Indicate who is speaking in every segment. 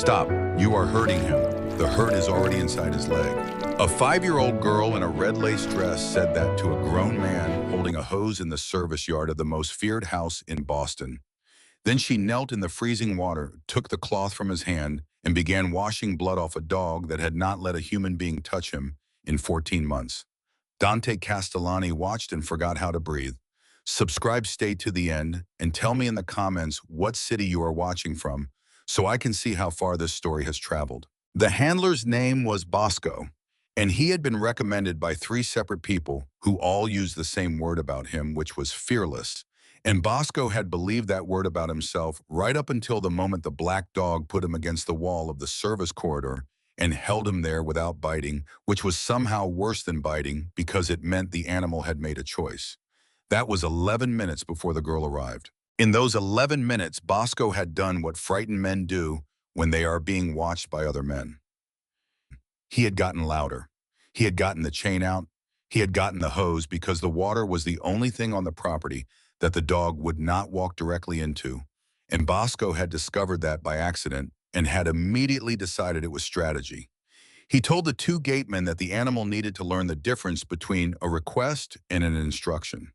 Speaker 1: Stop, you are hurting him. The hurt is already inside his leg. A 5-year-old girl in a red lace dress said that to a grown man holding a hose in the service yard of the most feared house in Boston. Then she knelt in the freezing water, took the cloth from his hand, and began washing blood off a dog that had not let a human being touch him in 14 months. Dante Castellani watched and forgot how to breathe. Subscribe, stay to the end, and tell me in the comments what city you are watching from so I can see how far this story has traveled. The handler's name was Bosco, and he had been recommended by 3 separate people who all used the same word about him, which was fearless. And Bosco had believed that word about himself right up until the moment the black dog put him against the wall of the service corridor and held him there without biting, which was somehow worse than biting because it meant the animal had made a choice. That was 11 minutes before the girl arrived. In those 11 minutes, Bosco had done what frightened men do when they are being watched by other men. He had gotten louder. He had gotten the chain out. He had gotten the hose because the water was the only thing on the property that the dog would not walk directly into. And Bosco had discovered that by accident and had immediately decided it was strategy. He told the 2 gatemen that the animal needed to learn the difference between a request and an instruction.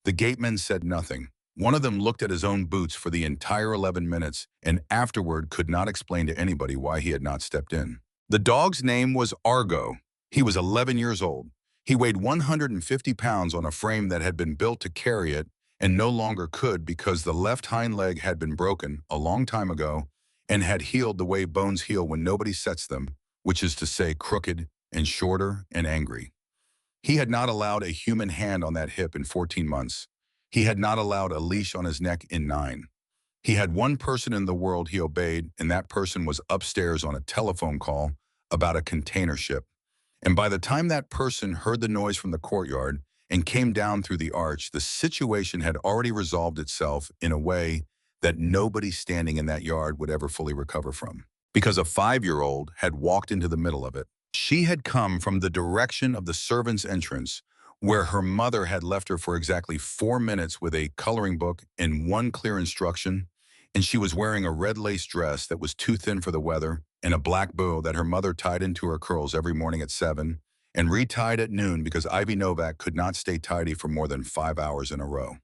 Speaker 1: The gatemen said nothing. One of them looked at his own boots for the entire 11 minutes and afterward could not explain to anybody why he had not stepped in. The dog's name was Argo. He was 11 years old. He weighed 150 pounds on a frame that had been built to carry it and no longer could because the left hind leg had been broken a long time ago and had healed the way bones heal when nobody sets them, which is to say crooked and shorter and angry. He had not allowed a human hand on that hip in 14 months. He had not allowed a leash on his neck in 9. He had one person in the world he obeyed, and that person was upstairs on a telephone call about a container ship. And by the time that person heard the noise from the courtyard and came down through the arch, the situation had already resolved itself in a way that nobody standing in that yard would ever fully recover from. Because a 5-year-old had walked into the middle of it. She had come from the direction of the servants' entrance, where her mother had left her for exactly 4 minutes with a coloring book and 1 clear instruction, and she was wearing a red lace dress that was too thin for the weather and a black bow that her mother tied into her curls every morning at 7 and retied at noon because Ivy Novak could not stay tidy for more than 5 hours in a row.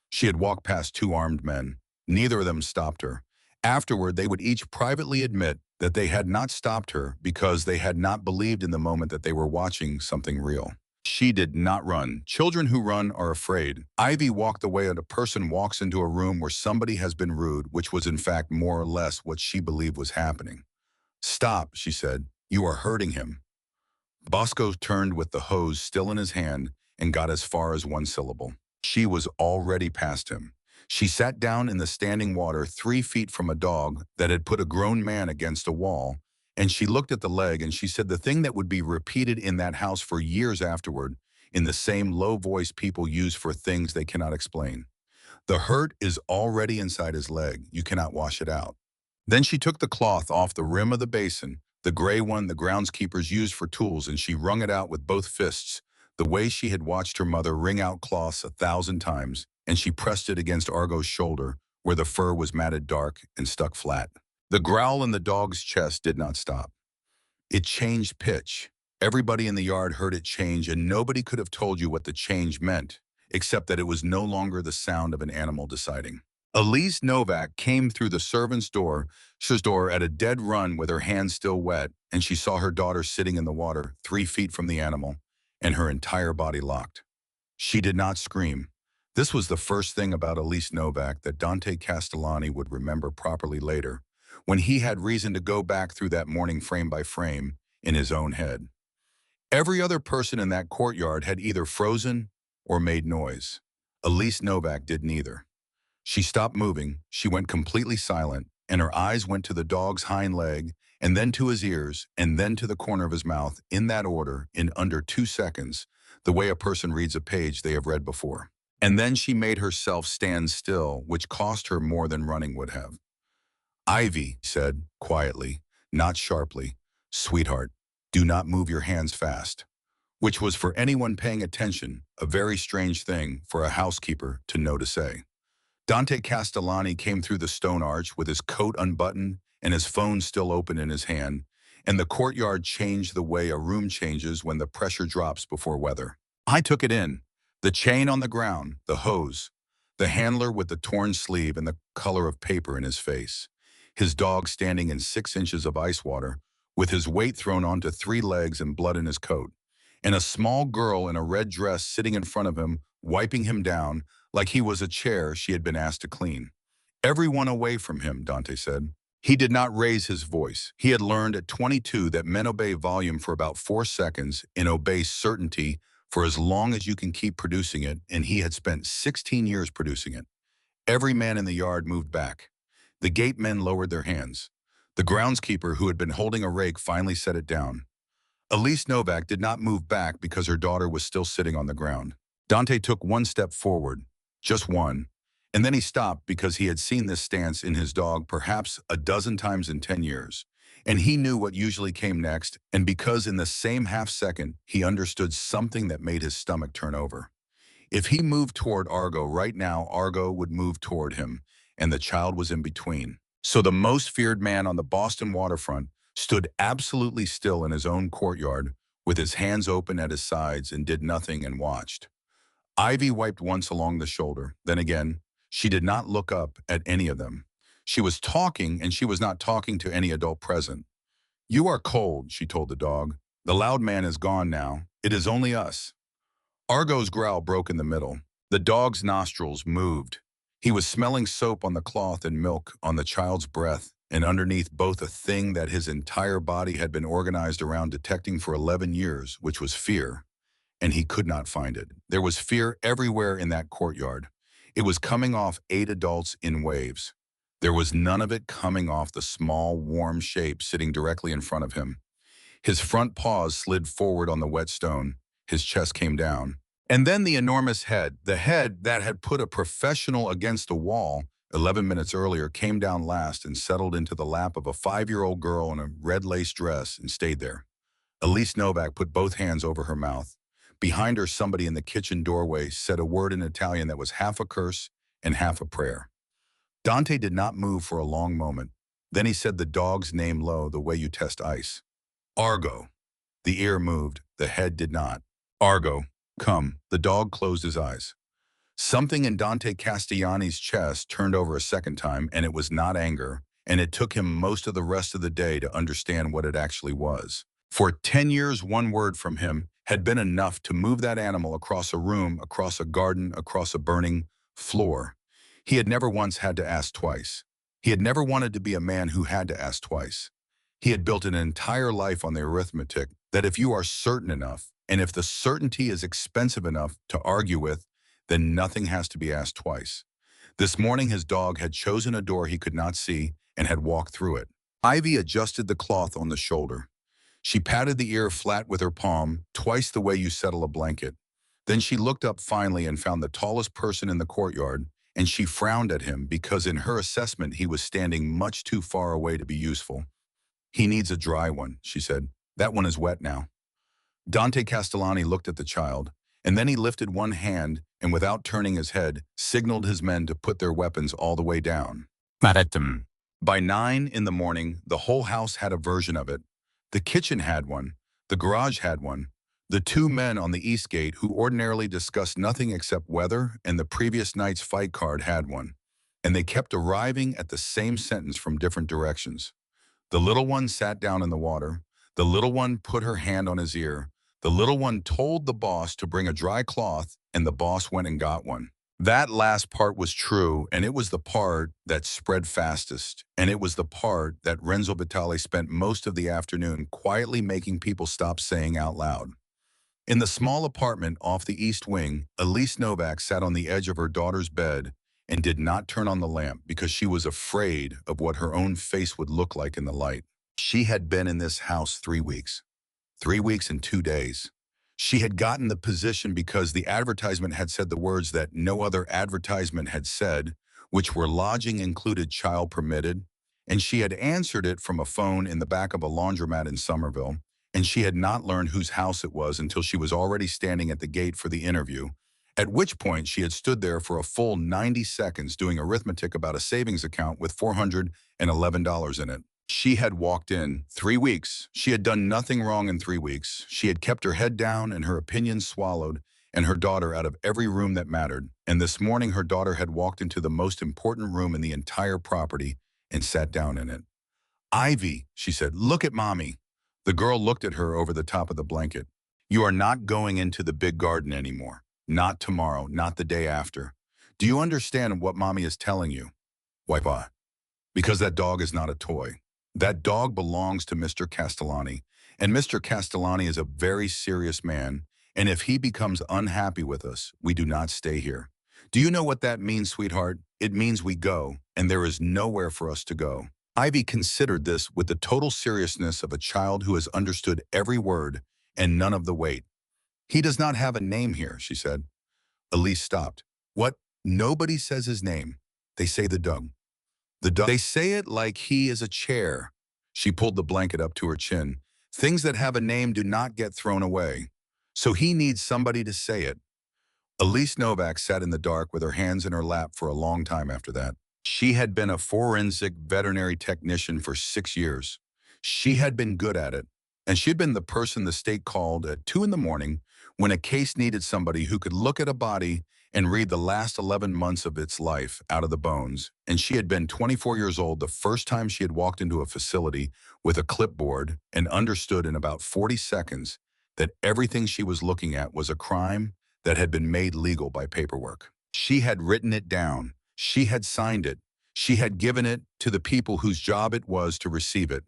Speaker 1: She had walked past 2 armed men. Neither of them stopped her. Afterward, they would each privately admit that they had not stopped her because they had not believed in the moment that they were watching something real. She did not run. Children who run are afraid. Ivy walked the way a person walks into a room where somebody has been rude, which was in fact more or less what she believed was happening. "Stop," she said. "You are hurting him." Bosco turned with the hose still in his hand and got as far as 1 syllable. She was already past him. She sat down in the standing water 3 feet from a dog that had put a grown man against a wall, and she looked at the leg and she said the thing that would be repeated in that house for years afterward, in the same low voice people use for things they cannot explain. "The hurt is already inside his leg. You cannot wash it out." Then she took the cloth off the rim of the basin, the gray one the groundskeepers used for tools, and she wrung it out with both fists, the way she had watched her mother wring out cloths 1,000 times, and she pressed it against Argo's shoulder, where the fur was matted dark and stuck flat. The growl in the dog's chest did not stop. It changed pitch. Everybody in the yard heard it change, and nobody could have told you what the change meant, except that it was no longer the sound of an animal deciding. Elise Novak came through the servant's door at a dead run with her hands still wet, and she saw her daughter sitting in the water 3 feet from the animal, and her entire body locked. She did not scream. This was the first thing about Elise Novak that Dante Castellani would remember properly later, when he had reason to go back through that morning frame by frame in his own head. Every other person in that courtyard had either frozen or made noise. Elise Novak did neither. She stopped moving, she went completely silent, and her eyes went to the dog's hind leg, and then to his ears, and then to the corner of his mouth, in that order, in under 2 seconds, the way a person reads a page they have read before. And then she made herself stand still, which cost her more than running would have. "Ivy," said, quietly, not sharply, "Sweetheart, do not move your hands fast," which was for anyone paying attention a very strange thing for a housekeeper to know to say. Dante Castellani came through the stone arch with his coat unbuttoned and his phone still open in his hand, and the courtyard changed the way a room changes when the pressure drops before weather. I took it in. The chain on the ground, the hose, the handler with the torn sleeve and the color of paper in his face, his dog standing in 6 inches of ice water, with his weight thrown onto 3 legs and blood in his coat, and a small girl in a red dress sitting in front of him, wiping him down like he was a chair she had been asked to clean. Everyone away from him, Dante said. He did not raise his voice. He had learned at 22 that men obey volume for about 4 seconds and obey certainty for as long as you can keep producing it, and he had spent 16 years producing it. Every man in the yard moved back. The gate men lowered their hands. The groundskeeper, who had been holding a rake, finally set it down. Elise Novak did not move back because her daughter was still sitting on the ground. Dante took one step forward, just one, and then he stopped because he had seen this stance in his dog perhaps a dozen times in 10 years. And he knew what usually came next, and because in the same half second, he understood something that made his stomach turn over. If he moved toward Argo right now, Argo would move toward him, and the child was in between. So the most feared man on the Boston waterfront stood absolutely still in his own courtyard, with his hands open at his sides, and did nothing and watched. Ivy wiped once along the shoulder. Then again, she did not look up at any of them. She was talking, and she was not talking to any adult present. "You are cold," she told the dog. "The loud man is gone now. It is only us." Argo's growl broke in the middle. The dog's nostrils moved. He was smelling soap on the cloth and milk on the child's breath, and underneath both a thing that his entire body had been organized around detecting for 11 years, which was fear. And he could not find it. There was fear everywhere in that courtyard. It was coming off 8 adults in waves. There was none of it coming off the small, warm shape sitting directly in front of him. His front paws slid forward on the wet stone. His chest came down. And then the enormous head, the head that had put a professional against the wall 11 minutes earlier, came down last and settled into the lap of a 5-year-old girl in a red lace dress and stayed there. Elise Novak put both hands over her mouth. Behind her, somebody in the kitchen doorway said a word in Italian that was half a curse and half a prayer. Dante did not move for a long moment. Then he said the dog's name low, the way you test ice. "Argo." The ear moved. The head did not. "Argo, come." The dog closed his eyes. Something in Dante Castellani's chest turned over a second time, and it was not anger, and it took him most of the rest of the day to understand what it actually was. For 10 years, one word from him had been enough to move that animal across a room, across a garden, across a burning floor. He had never once had to ask twice. He had never wanted to be a man who had to ask twice. He had built an entire life on the arithmetic that if you are certain enough, and if the certainty is expensive enough to argue with, then nothing has to be asked twice. This morning his dog had chosen a door he could not see and had walked through it. Ivy adjusted the cloth on the shoulder. She patted the ear flat with her palm, twice the way you settle a blanket. Then she looked up finally and found the tallest person in the courtyard, and she frowned at him because in her assessment he was standing much too far away to be useful. "He needs a dry one," she said. "That one is wet now." Dante Castellani looked at the child, and then he lifted one hand and without turning his head, signaled his men to put their weapons all the way down. Maretum. By 9 in the morning, the whole house had a version of it. The kitchen had one. The garage had one. The 2 men on the east gate, who ordinarily discussed nothing except weather and the previous night's fight card, had one. And they kept arriving at the same sentence from different directions. The little one sat down in the water. The little one put her hand on his ear. The little one told the boss to bring a dry cloth, and the boss went and got one. That last part was true, and it was the part that spread fastest, and it was the part that Renzo Vitale spent most of the afternoon quietly making people stop saying out loud. In the small apartment off the east wing, Elise Novak sat on the edge of her daughter's bed and did not turn on the lamp because she was afraid of what her own face would look like in the light. She had been in this house 3 weeks. 3 weeks and 2 days. She had gotten the position because the advertisement had said the words that no other advertisement had said, which were lodging included, child permitted, and she had answered it from a phone in the back of a laundromat in Somerville, and she had not learned whose house it was until she was already standing at the gate for the interview, at which point she had stood there for a full 90 seconds doing arithmetic about a savings account with $411 in it. She had walked in 3 weeks. She had done nothing wrong in 3 weeks. She had kept her head down and her opinions swallowed and her daughter out of every room that mattered. And this morning, her daughter had walked into the most important room in the entire property and sat down in it. Ivy, she said, look at mommy. The girl looked at her over the top of the blanket. You are not going into the big garden anymore. Not tomorrow, not the day after. Do you understand what mommy is telling you? Why? Because that dog is not a toy. That dog belongs to Mr. Castellani, and Mr. Castellani is a very serious man, and if he becomes unhappy with us, we do not stay here. Do you know what that means, sweetheart? It means we go, and there is nowhere for us to go. Ivy considered this with the total seriousness of a child who has understood every word and none of the weight. He does not have a name here, she said. Elise stopped. What? Nobody says his name. They say the dog. The dog. They say it like he is a chair. She pulled the blanket up to her chin. Things that have a name do not get thrown away. So he needs somebody to say it. Elise Novak sat in the dark with her hands in her lap for a long time after that. She had been a forensic veterinary technician for 6 years. She had been good at it, and she had been the person the state called at 2 in the morning when a case needed somebody who could look at a body and read the last 11 months of its life out of the bones. And she had been 24 years old the first time she had walked into a facility with a clipboard and understood in about 40 seconds that everything she was looking at was a crime that had been made legal by paperwork. She had written it down. She had signed it. She had given it to the people whose job it was to receive it.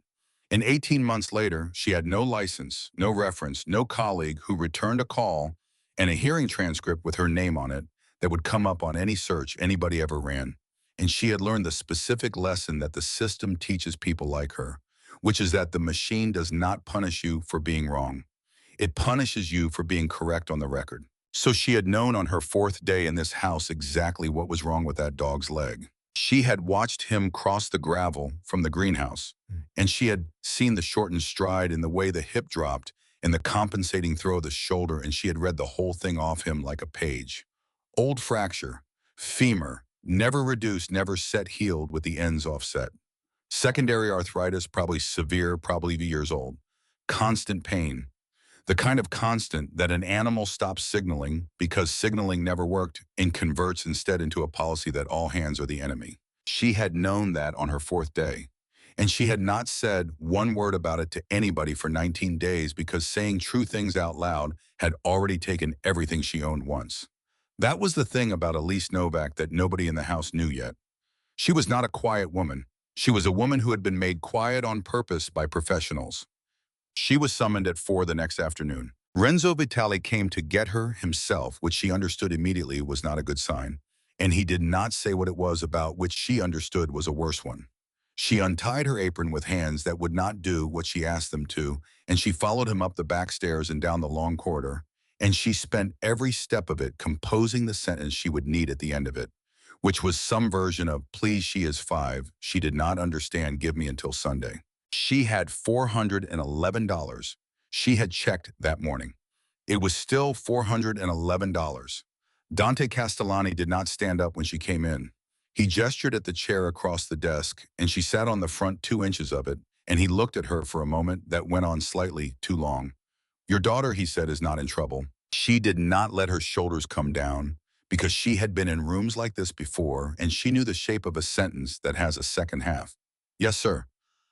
Speaker 1: And 18 months later, she had no license, no reference, no colleague who returned a call and a hearing transcript with her name on it that would come up on any search anybody ever ran. And she had learned the specific lesson that the system teaches people like her, which is that the machine does not punish you for being wrong. It punishes you for being correct on the record. So she had known on her 4th day in this house exactly what was wrong with that dog's leg. She had watched him cross the gravel from the greenhouse, and she had seen the shortened stride and the way the hip dropped and the compensating throw of the shoulder, and she had read the whole thing off him like a page. Old fracture, femur, never reduced, never set healed with the ends offset. Secondary arthritis, probably severe, probably years old. Constant pain. The kind of constant that an animal stops signaling because signaling never worked and converts instead into a policy that all hands are the enemy. She had known that on her 4th day, and she had not said one word about it to anybody for 19 days because saying true things out loud had already taken everything she owned once. That was the thing about Elise Novak that nobody in the house knew yet. She was not a quiet woman. She was a woman who had been made quiet on purpose by professionals. She was summoned at 4 the next afternoon. Renzo Vitali came to get her himself, which she understood immediately was not a good sign, and he did not say what it was about which she understood was a worse one. She untied her apron with hands that would not do what she asked them to, and she followed him up the back stairs and down the long corridor, and she spent every step of it composing the sentence she would need at the end of it, which was some version of, please, she is 5, she did not understand, give me until Sunday. She had $411. She had checked that morning. It was still $411. Dante Castellani did not stand up when she came in. He gestured at the chair across the desk, and she sat on the front 2 inches of it, and he looked at her for a moment that went on slightly too long. Your daughter, he said, is not in trouble. She did not let her shoulders come down because she had been in rooms like this before, and she knew the shape of a sentence that has a second half. Yes, sir.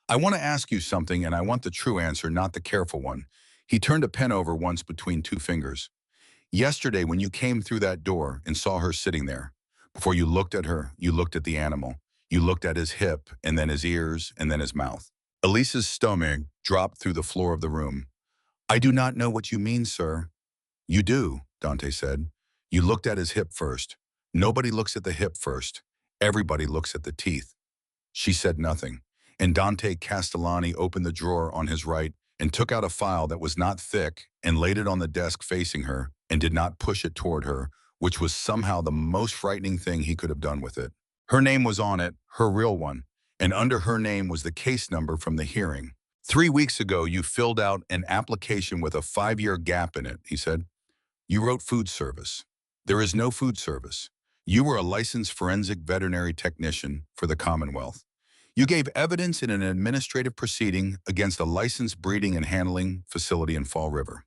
Speaker 1: I want to ask you something, and I want the true answer, not the careful one. He turned a pen over once between 2 fingers. Yesterday, when you came through that door and saw her sitting there, before you looked at her, you looked at the animal. You looked at his hip, and then his ears, and then his mouth. Elise's stomach dropped through the floor of the room. I do not know what you mean, sir. You do, Dante said. You looked at his hip first. Nobody looks at the hip first. Everybody looks at the teeth. She said nothing, and Dante Castellani opened the drawer on his right and took out a file that was not thick and laid it on the desk facing her and did not push it toward her, which was somehow the most frightening thing he could have done with it. Her name was on it, her real one, and under her name was the case number from the hearing. 3 weeks ago, you filled out an application with a 5-year gap in it, he said. You wrote food service. There is no food service. You were a licensed forensic veterinary technician for the Commonwealth. You gave evidence in an administrative proceeding against a licensed breeding and handling facility in Fall River.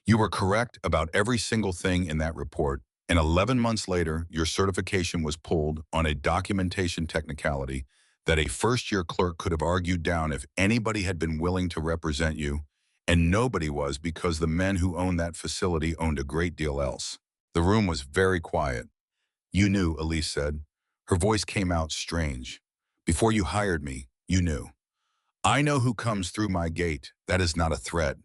Speaker 1: You were correct about every single thing in that report, and 11 months later, your certification was pulled on a documentation technicality that a first-year clerk could have argued down if anybody had been willing to represent you, and nobody was because the men who owned that facility owned a great deal else. The room was very quiet. You knew, Elise said. Her voice came out strange. Before you hired me, you knew. I know who comes through my gate. That is not a threat.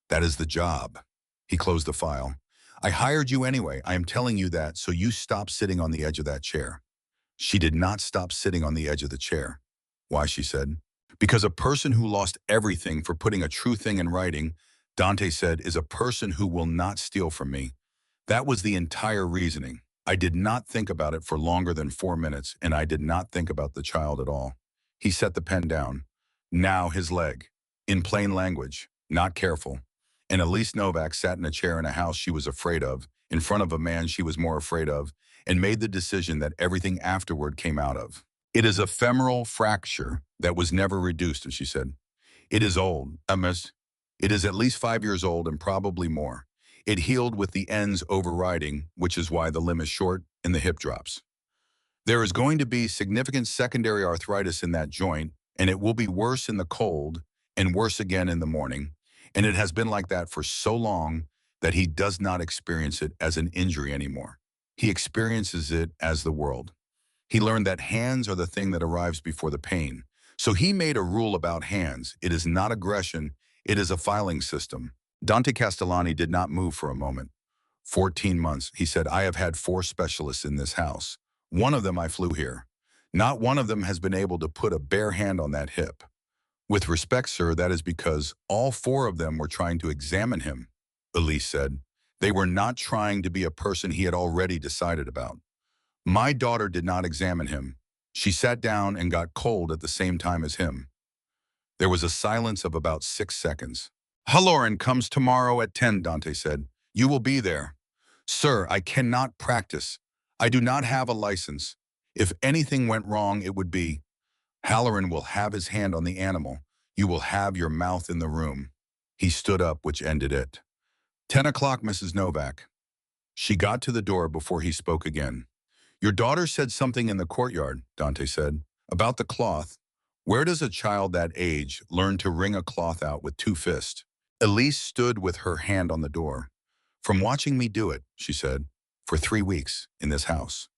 Speaker 1: That is the job. He closed the file. I hired you anyway. I am telling you that, so you stop sitting on the edge of that chair. She did not stop sitting on the edge of the chair. Why, she said. Because a person who lost everything for putting a true thing in writing, Dante said, is a person who will not steal from me. That was the entire reasoning. I did not think about it for longer than 4 minutes, and I did not think about the child at all. He set the pen down. Now his leg. In plain language, not careful. And Elise Novak sat in a chair in a house she was afraid of, in front of a man she was more afraid of, and made the decision that everything afterward came out of. It is a femoral fracture that was never reduced, she said. It is old, Miss. It is at least 5 years old and probably more. It healed with the ends overriding, which is why the limb is short and the hip drops. There is going to be significant secondary arthritis in that joint, and it will be worse in the cold and worse again in the morning. And it has been like that for so long that he does not experience it as an injury anymore. He experiences it as the world. He learned that hands are the thing that arrives before the pain. So he made a rule about hands. It is not aggression, it is a filing system. Dante Castellani did not move for a moment. 14 months, he said, I have had 4 specialists in this house. One of them I flew here. Not one of them has been able to put a bare hand on that hip. With respect, sir, that is because all 4 of them were trying to examine him, Elise said. They were not trying to be a person he had already decided about. My daughter did not examine him. She sat down and got cold at the same time as him. There was a silence of about 6 seconds. Halloran comes tomorrow at 10, Dante said. You will be there. Sir, I cannot practice. I do not have a license. If anything went wrong, it would be. Halloran will have his hand on the animal. You will have your mouth in the room. He stood up, which ended it. 10 o'clock, Mrs. Novak. She got to the door before he spoke again. Your daughter said something in the courtyard, Dante said, about the cloth. Where does a child that age learn to wring a cloth out with 2 fists? Elise stood with her hand on the door. From watching me do it, she said, for 3 weeks in this house.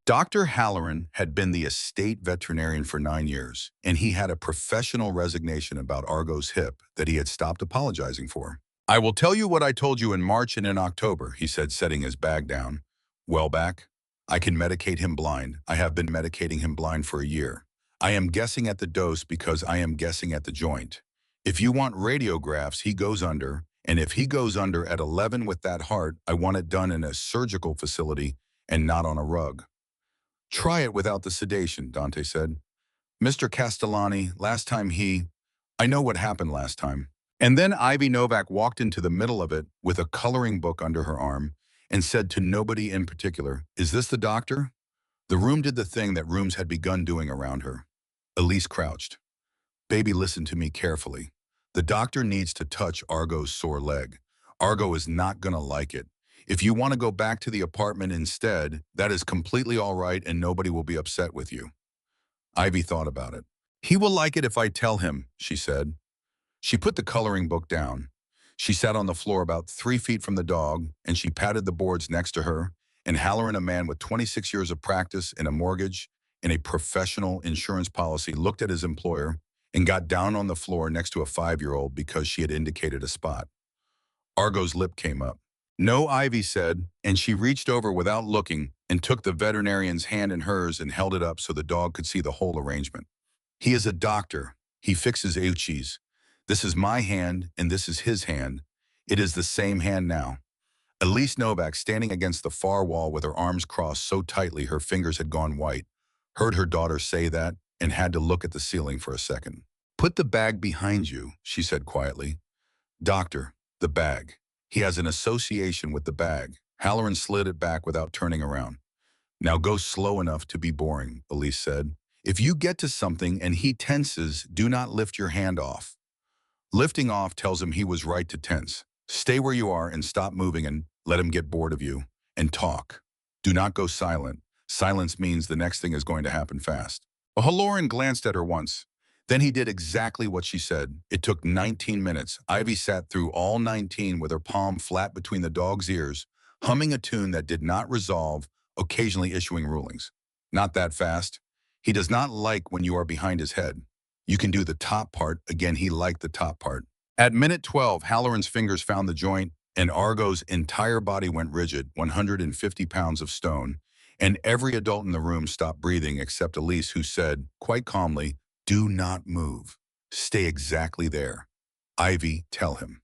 Speaker 1: Dr. Halloran had been the estate veterinarian for 9 years, and he had a professional resignation about Argo's hip that he had stopped apologizing for. I will tell you what I told you in March and in October, he said, setting his bag down. Well back, I can medicate him blind. I have been medicating him blind for a year. I am guessing at the dose because I am guessing at the joint. If you want radiographs, he goes under, and if he goes under at 11 with that heart, I want it done in a surgical facility and not on a rug. Try it without the sedation, Dante said. Mr. Castellani, last time I know what happened last time. And then Ivy Novak walked into the middle of it with a coloring book under her arm and said to nobody in particular, is this the doctor? The room did the thing that rooms had begun doing around her. Elise crouched. Baby, listen to me carefully. The doctor needs to touch Argo's sore leg. Argo is not gonna like it. If you want to go back to the apartment instead, that is completely all right and nobody will be upset with you. Ivy thought about it. He will like it if I tell him, she said. She put the coloring book down. She sat on the floor about 3 feet from the dog, and she patted the boards next to her, and Halloran, a man with 26 years of practice and a mortgage and a professional insurance policy, looked at his employer and got down on the floor next to a 5-year-old because she had indicated a spot. Argo's lip came up. No, Ivy said, and she reached over without looking and took the veterinarian's hand in hers and held it up so the dog could see the whole arrangement. He is a doctor. He fixes Uchis. This is my hand and this is his hand. It is the same hand now. Elise Novak, standing against the far wall with her arms crossed so tightly her fingers had gone white, heard her daughter say that and had to look at the ceiling for a second. Put the bag behind you, she said quietly. Doctor, the bag. He has an association with the bag. Halloran slid it back without turning around. Now go slow enough to be boring, Elise said. If you get to something and he tenses, do not lift your hand off. Lifting off tells him he was right to tense. Stay where you are and stop moving and let him get bored of you. And talk. Do not go silent. Silence means the next thing is going to happen fast. Halloran glanced at her once. Then he did exactly what she said. It took 19 minutes. Ivy sat through all 19 with her palm flat between the dog's ears, humming a tune that did not resolve, occasionally issuing rulings. Not that fast. He does not like when you are behind his head. You can do the top part. Again, he liked the top part. At minute 12, Halloran's fingers found the joint, and Argo's entire body went rigid, 150 pounds of stone, and every adult in the room stopped breathing except Elise, who said, quite calmly, do not move. Stay exactly there. Ivy, tell him.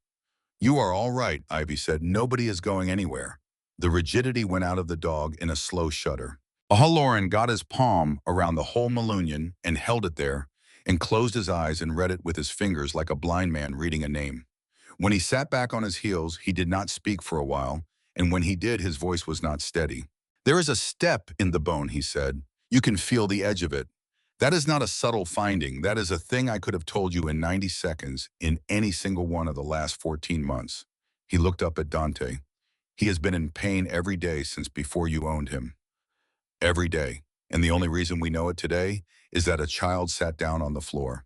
Speaker 1: You are all right, Ivy said. Nobody is going anywhere. The rigidity went out of the dog in a slow shudder. Halloran got his palm around the whole Malunion and held it there, and closed his eyes and read it with his fingers like a blind man reading a name. When he sat back on his heels, he did not speak for a while, and when he did, his voice was not steady. There is a step in the bone, he said. You can feel the edge of it. That is not a subtle finding. That is a thing I could have told you in 90 seconds in any single one of the last 14 months. He looked up at Dante. He has been in pain every day since before you owned him. Every day. And the only reason we know it today is that a child sat down on the floor.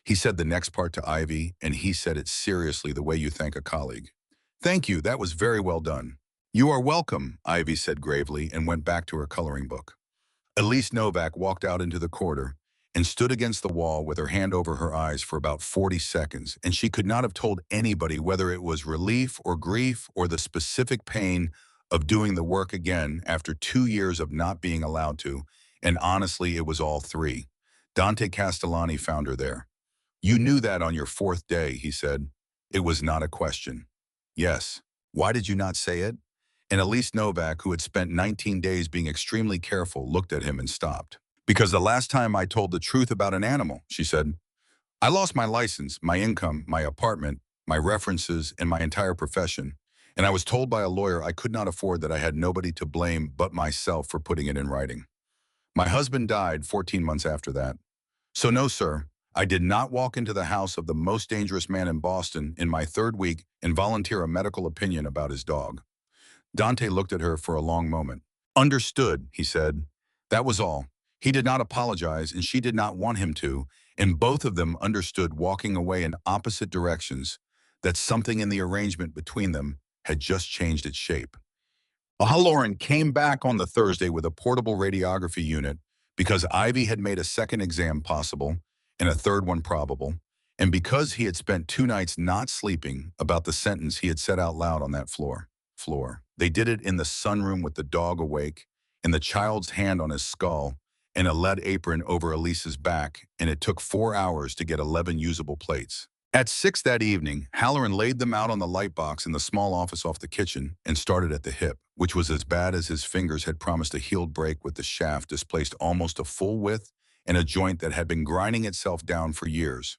Speaker 1: He said the next part to Ivy, and he said it seriously the way you thank a colleague. Thank you, that was very well done. You are welcome, Ivy said gravely and went back to her coloring book. Elise Novak walked out into the corridor and stood against the wall with her hand over her eyes for about 40 seconds, and she could not have told anybody whether it was relief or grief or the specific pain of doing the work again after 2 years of not being allowed to, and honestly, it was all three. Dante Castellani found her there. You knew that on your 4th day, he said. It was not a question. Yes. Why did you not say it? And Elise Novak, who had spent 19 days being extremely careful, looked at him and stopped. Because the last time I told the truth about an animal, she said. I lost my license, my income, my apartment, my references, and my entire profession. And I was told by a lawyer I could not afford that I had nobody to blame but myself for putting it in writing. My husband died 14 months after that. So no, sir, I did not walk into the house of the most dangerous man in Boston in my 3rd week and volunteer a medical opinion about his dog. Dante looked at her for a long moment. Understood, he said. That was all. He did not apologize, and she did not want him to, and both of them understood, walking away in opposite directions, that something in the arrangement between them had just changed its shape. Halloran came back on the Thursday with a portable radiography unit because Ivy had made a 2nd exam possible and a 3rd one probable, and because he had spent 2 nights not sleeping about the sentence he had said out loud on that floor. They did it in the sunroom with the dog awake and the child's hand on his skull and a lead apron over Elise's back, and it took 4 hours to get 11 usable plates. At 6 that evening, Halloran laid them out on the light box in the small office off the kitchen and started at the hip, which was as bad as his fingers had promised a healed break, with the shaft displaced almost a full width and a joint that had been grinding itself down for years.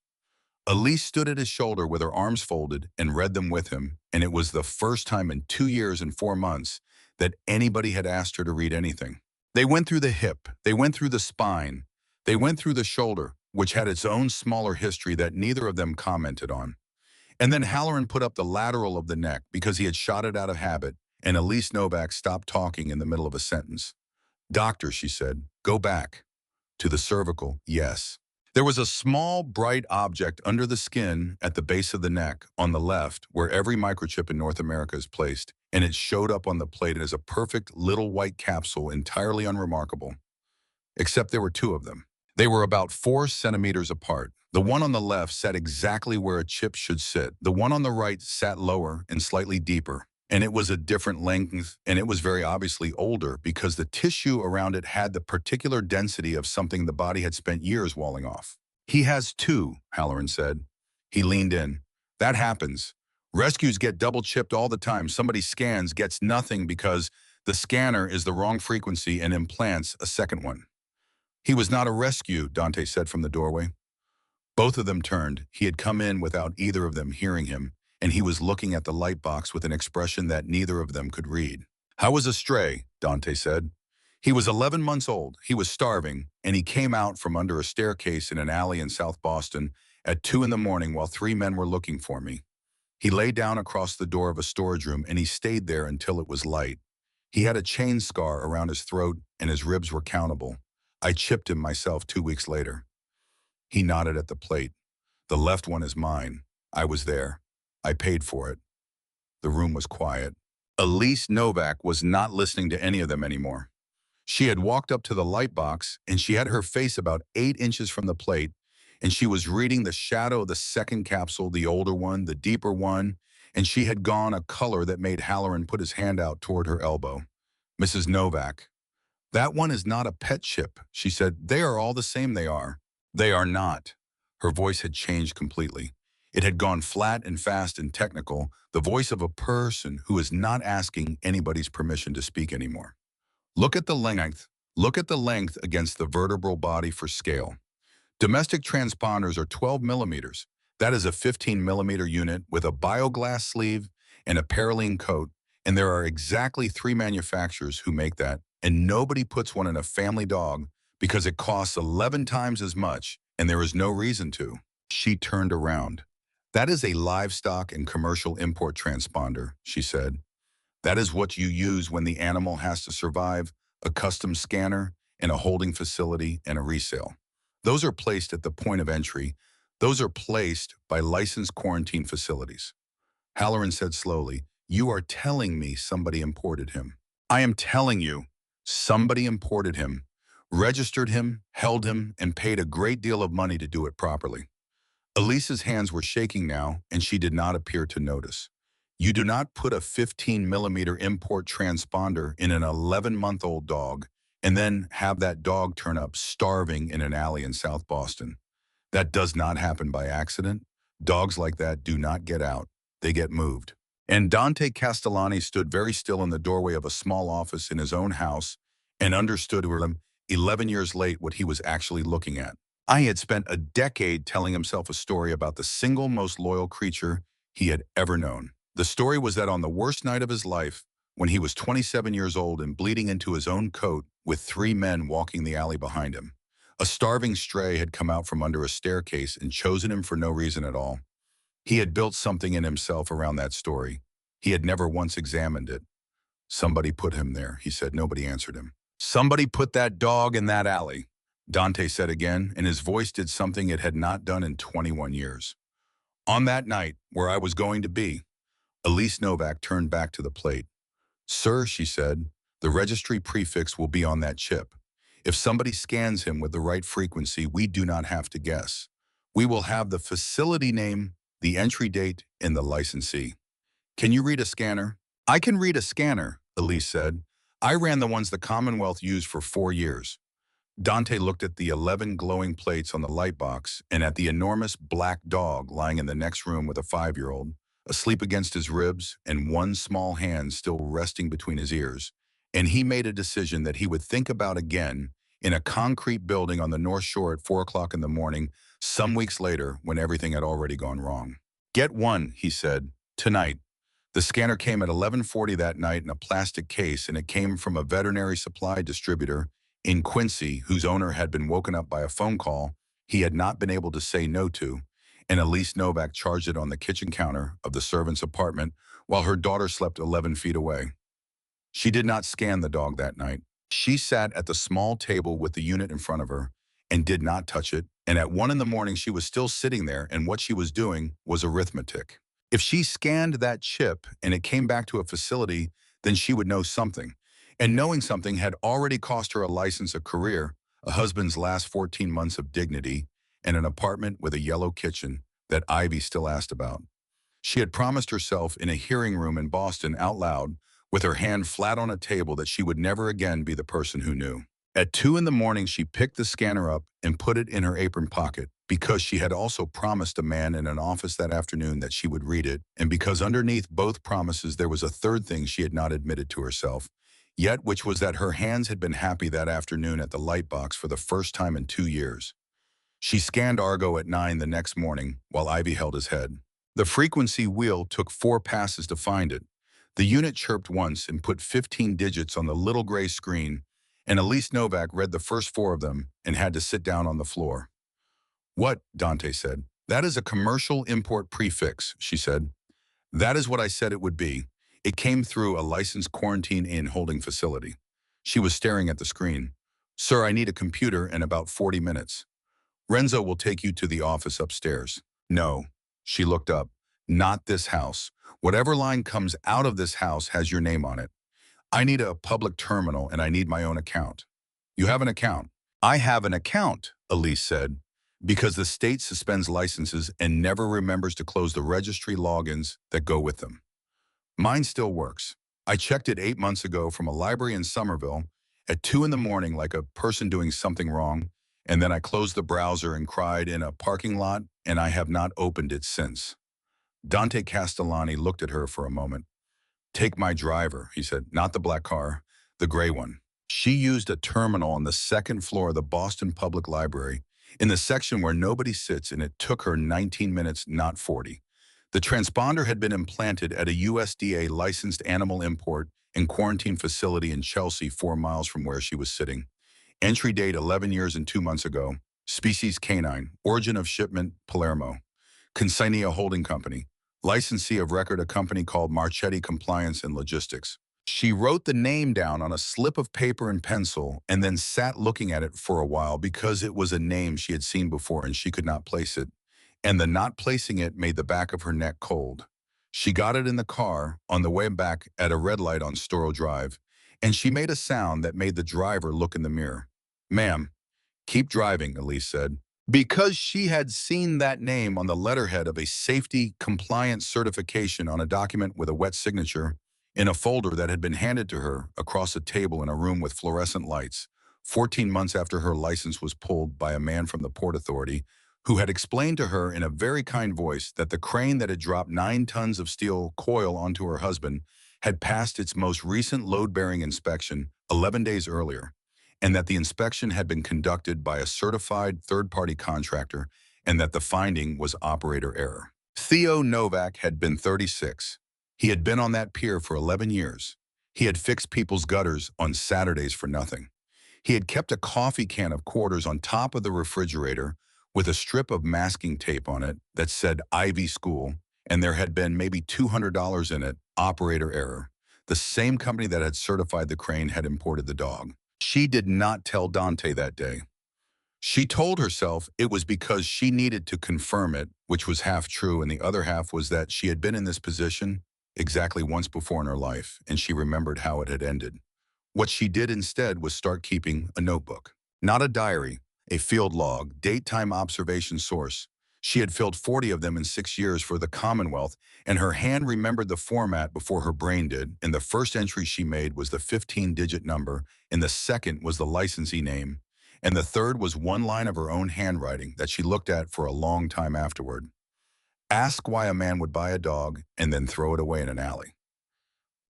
Speaker 1: Elise stood at his shoulder with her arms folded and read them with him, and it was the first time in 2 years and 4 months that anybody had asked her to read anything. They went through the hip, they went through the spine, they went through the shoulder, which had its own smaller history that neither of them commented on. And then Halloran put up the lateral of the neck because he had shot it out of habit, and Elise Novak stopped talking in the middle of a sentence. Doctor, she said, go back. To the cervical, yes. There was a small, bright object under the skin at the base of the neck, on the left, where every microchip in North America is placed, and it showed up on the plate as a perfect little white capsule, entirely unremarkable. Except there were 2 of them. They were about 4 centimeters apart. The one on the left sat exactly where a chip should sit. The one on the right sat lower and slightly deeper. And it was a different length, and it was very obviously older because the tissue around it had the particular density of something the body had spent years walling off. He has 2, Halloran said. He leaned in. That happens. Rescues get double-chipped all the time. Somebody scans, gets nothing because the scanner is the wrong frequency and implants a 2nd one. He was not a rescue, Dante said from the doorway. Both of them turned. He had come in without either of them hearing him, and he was looking at the light box with an expression that neither of them could read. How was a stray? Dante said. He was 11 months old, he was starving, and he came out from under a staircase in an alley in South Boston at 2 in the morning while 3 men were looking for me. He lay down across the door of a storage room and he stayed there until it was light. He had a chain scar around his throat and his ribs were countable. I chipped him myself 2 weeks later. He nodded at the plate. The left one is mine. I was there. I paid for it. The room was quiet. Elise Novak was not listening to any of them anymore. She had walked up to the light box and she had her face about 8 inches from the plate and she was reading the shadow of the second capsule, the older one, the deeper one, and she had gone a color that made Halloran put his hand out toward her elbow. Mrs. Novak, that one is not a pet chip, she said. They are all the same, they are. They are not. Her voice had changed completely. It had gone flat and fast and technical, the voice of a person who is not asking anybody's permission to speak anymore. Look at the length. Look at the length against the vertebral body for scale. Domestic transponders are 12 millimeters. That is a 15 millimeter unit with a bioglass sleeve and a perylene coat, and there are exactly 3 manufacturers who make that, and nobody puts one in a family dog because it costs 11 times as much, and there is no reason to. She turned around. That is a livestock and commercial import transponder, she said. That is what you use when the animal has to survive, a custom scanner, and a holding facility, and a resale. Those are placed at the point of entry. Those are placed by licensed quarantine facilities. Halloran said slowly, you are telling me somebody imported him. I am telling you, somebody imported him, registered him, held him, and paid a great deal of money to do it properly. Elise's hands were shaking now, and she did not appear to notice. You do not put a 15 millimeter import transponder in an 11-month-old dog and then have that dog turn up starving in an alley in South Boston. That does not happen by accident. Dogs like that do not get out. They get moved. And Dante Castellani stood very still in the doorway of a small office in his own house and understood 11 years late what he was actually looking at. I had spent a decade telling himself a story about the single most loyal creature he had ever known. The story was that on the worst night of his life, when he was 27 years old and bleeding into his own coat with 3 men walking the alley behind him, a starving stray had come out from under a staircase and chosen him for no reason at all. He had built something in himself around that story. He had never once examined it. Somebody put him there, he said. Nobody answered him. Somebody put that dog in that alley, Dante said again, and his voice did something it had not done in 21 years. On that night, where I was going to be, Elise Novak turned back to the plate. Sir, she said, the registry prefix will be on that chip. If somebody scans him with the right frequency, we do not have to guess. We will have the facility name, the entry date, and the licensee. Can you read a scanner? I can read a scanner, Elise said. I ran the ones the Commonwealth used for 4 years. Dante looked at the 11 glowing plates on the light box and at the enormous black dog lying in the next room with a 5-year-old, asleep against his ribs and one small hand still resting between his ears. And he made a decision that he would think about again in a concrete building on the North Shore at 4 o'clock in the morning, some weeks later when everything had already gone wrong. Get one, he said, tonight. The scanner came at 11:40 that night in a plastic case, and it came from a veterinary supply distributor in Quincy, whose owner had been woken up by a phone call he had not been able to say no to, and Elise Novak charged it on the kitchen counter of the servant's apartment while her daughter slept 11 feet away. She did not scan the dog that night. She sat at the small table with the unit in front of her and did not touch it, and at 1 in the morning she was still sitting there, and what she was doing was arithmetic. If she scanned that chip and it came back to a facility, then she would know something. And knowing something had already cost her a license, a career, a husband's last 14 months of dignity, and an apartment with a yellow kitchen that Ivy still asked about. She had promised herself in a hearing room in Boston out loud, with her hand flat on a table, that she would never again be the person who knew. At 2 in the morning, she picked the scanner up and put it in her apron pocket, because she had also promised a man in an office that afternoon that she would read it, and because underneath both promises there was a third thing she had not admitted to herself, yet which was that her hands had been happy that afternoon at the light box for the first time in 2 years. She scanned Argo at 9 the next morning while Ivy held his head. The frequency wheel took 4 passes to find it. The unit chirped once and put 15 digits on the little gray screen, and Elise Novak read the first four of them and had to sit down on the floor. What? Dante said. That is a commercial import prefix, she said. That is what I said it would be. It came through a licensed quarantine inn holding facility. She was staring at the screen. Sir, I need a computer in about 40 minutes. Renzo will take you to the office upstairs. No. She looked up. Not this house. Whatever line comes out of this house has your name on it. I need a public terminal and I need my own account. You have an account. I have an account, Elise said, because the state suspends licenses and never remembers to close the registry logins that go with them. Mine still works. I checked it 8 months ago from a library in Somerville at 2 in the morning like a person doing something wrong, and then I closed the browser and cried in a parking lot, and I have not opened it since. Dante Castellani looked at her for a moment. Take my driver, he said, not the black car, the gray one. She used a terminal on the second floor of the Boston Public Library, in the section where nobody sits, and it took her 19 minutes, not 40. The transponder had been implanted at a USDA-licensed animal import and quarantine facility in Chelsea, 4 miles from where she was sitting. Entry date 11 years and 2 months ago. Species canine. Origin of shipment Palermo. Consignee a holding company. Licensee of record a company called Marchetti Compliance and Logistics. She wrote the name down on a slip of paper and pencil and then sat looking at it for a while because it was a name she had seen before and she could not place it. And the not placing it made the back of her neck cold. She got it in the car on the way back at a red light on Storrow Drive, and she made a sound that made the driver look in the mirror. Ma'am, keep driving, Elise said. Because she had seen that name on the letterhead of a safety compliance certification on a document with a wet signature in a folder that had been handed to her across a table in a room with fluorescent lights, 14 months after her license was pulled by a man from the Port Authority who had explained to her in a very kind voice that the crane that had dropped 9 tons of steel coil onto her husband had passed its most recent load-bearing inspection 11 days earlier, and that the inspection had been conducted by a certified third-party contractor, and that the finding was operator error. Theo Novak had been 36. He had been on that pier for 11 years. He had fixed people's gutters on Saturdays for nothing. He had kept a coffee can of quarters on top of the refrigerator with a strip of masking tape on it that said Ivy School, and there had been maybe $200 in it, operator error. The same company that had certified the crane had imported the dog. She did not tell Dante that day. She told herself it was because she needed to confirm it, which was half true, and the other half was that she had been in this position exactly once before in her life, and she remembered how it had ended. What she did instead was start keeping a notebook. Not a diary, a field log, date-time observation source. She had filled 40 of them in 6 years for the Commonwealth, and her hand remembered the format before her brain did, and the first entry she made was the 15-digit number, and the second was the licensee name, and the third was one line of her own handwriting that she looked at for a long time afterward. Ask why a man would buy a dog and then throw it away in an alley.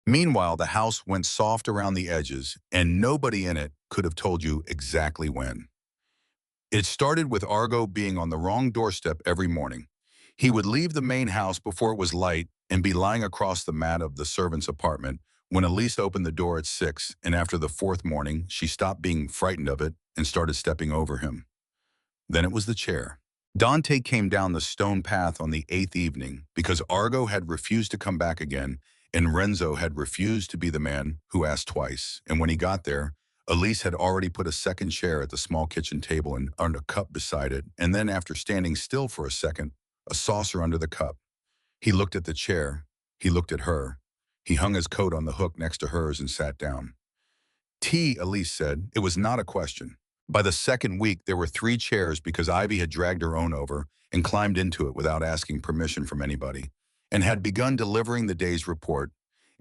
Speaker 1: Meanwhile, the house went soft around the edges, and nobody in it could have told you exactly when. It started with Argo being on the wrong doorstep every morning. He would leave the main house before it was light and be lying across the mat of the servant's apartment when Elise opened the door at 6, and after the 4th morning, she stopped being frightened of it and started stepping over him. Then it was the chair. Dante came down the stone path on the 8th evening because Argo had refused to come back again, and Renzo had refused to be the man who asked twice. And when he got there, Elise had already put a second chair at the small kitchen table and a cup beside it, and then after standing still for a second, a saucer under the cup. He looked at the chair. He looked at her. He hung his coat on the hook next to hers and sat down. Tea, Elise said. It was not a question. By the second week, there were 3 chairs because Ivy had dragged her own over and climbed into it without asking permission from anybody, and had begun delivering the day's report.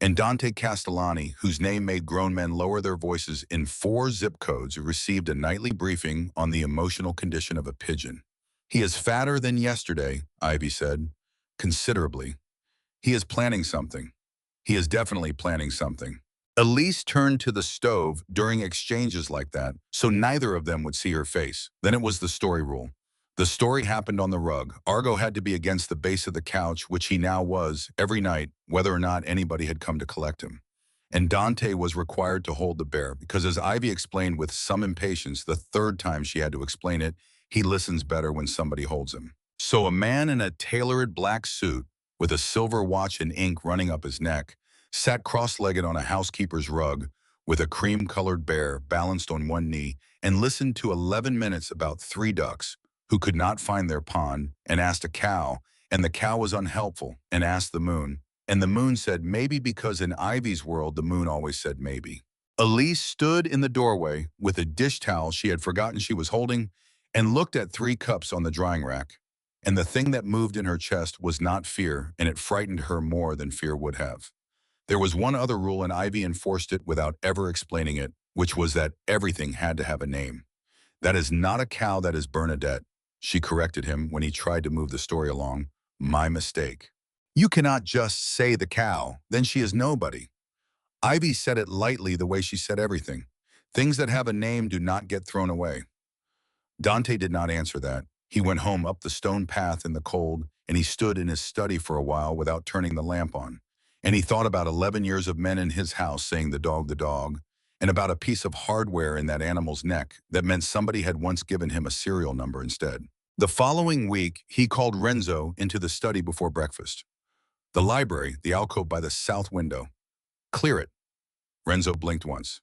Speaker 1: And Dante Castellani, whose name made grown men lower their voices in 4 zip codes, received a nightly briefing on the emotional condition of a pigeon. He is fatter than yesterday, Ivy said. Considerably. He is planning something. He is definitely planning something. Elise turned to the stove during exchanges like that, so neither of them would see her face. Then it was the story rule. The story happened on the rug. Argo had to be against the base of the couch, which he now was, every night, whether or not anybody had come to collect him. And Dante was required to hold the bear because, as Ivy explained with some impatience the third time she had to explain it, he listens better when somebody holds him. So a man in a tailored black suit with a silver watch and ink running up his neck sat cross-legged on a housekeeper's rug with a cream-colored bear balanced on one knee and listened to 11 minutes about three ducks who could not find their pond and asked a cow, and the cow was unhelpful and asked the moon, and the moon said maybe because in Ivy's world the moon always said maybe. Elise stood in the doorway with a dish towel she had forgotten she was holding and looked at three cups on the drying rack. And the thing that moved in her chest was not fear, and it frightened her more than fear would have. There was one other rule, and Ivy enforced it without ever explaining it, which was that everything had to have a name. That is not a cow, that is Bernadette. She corrected him when he tried to move the story along. My mistake. You cannot just say the cow, then she is nobody. Ivy said it lightly the way she said everything. Things that have a name do not get thrown away. Dante did not answer that. He went home up the stone path in the cold, and he stood in his study for a while without turning the lamp on. And he thought about 11 years of men in his house saying the dog, and about a piece of hardware in that animal's neck that meant somebody had once given him a serial number instead. The following week, he called Renzo into the study before breakfast. The library, the alcove by the south window. Clear it. Renzo blinked once.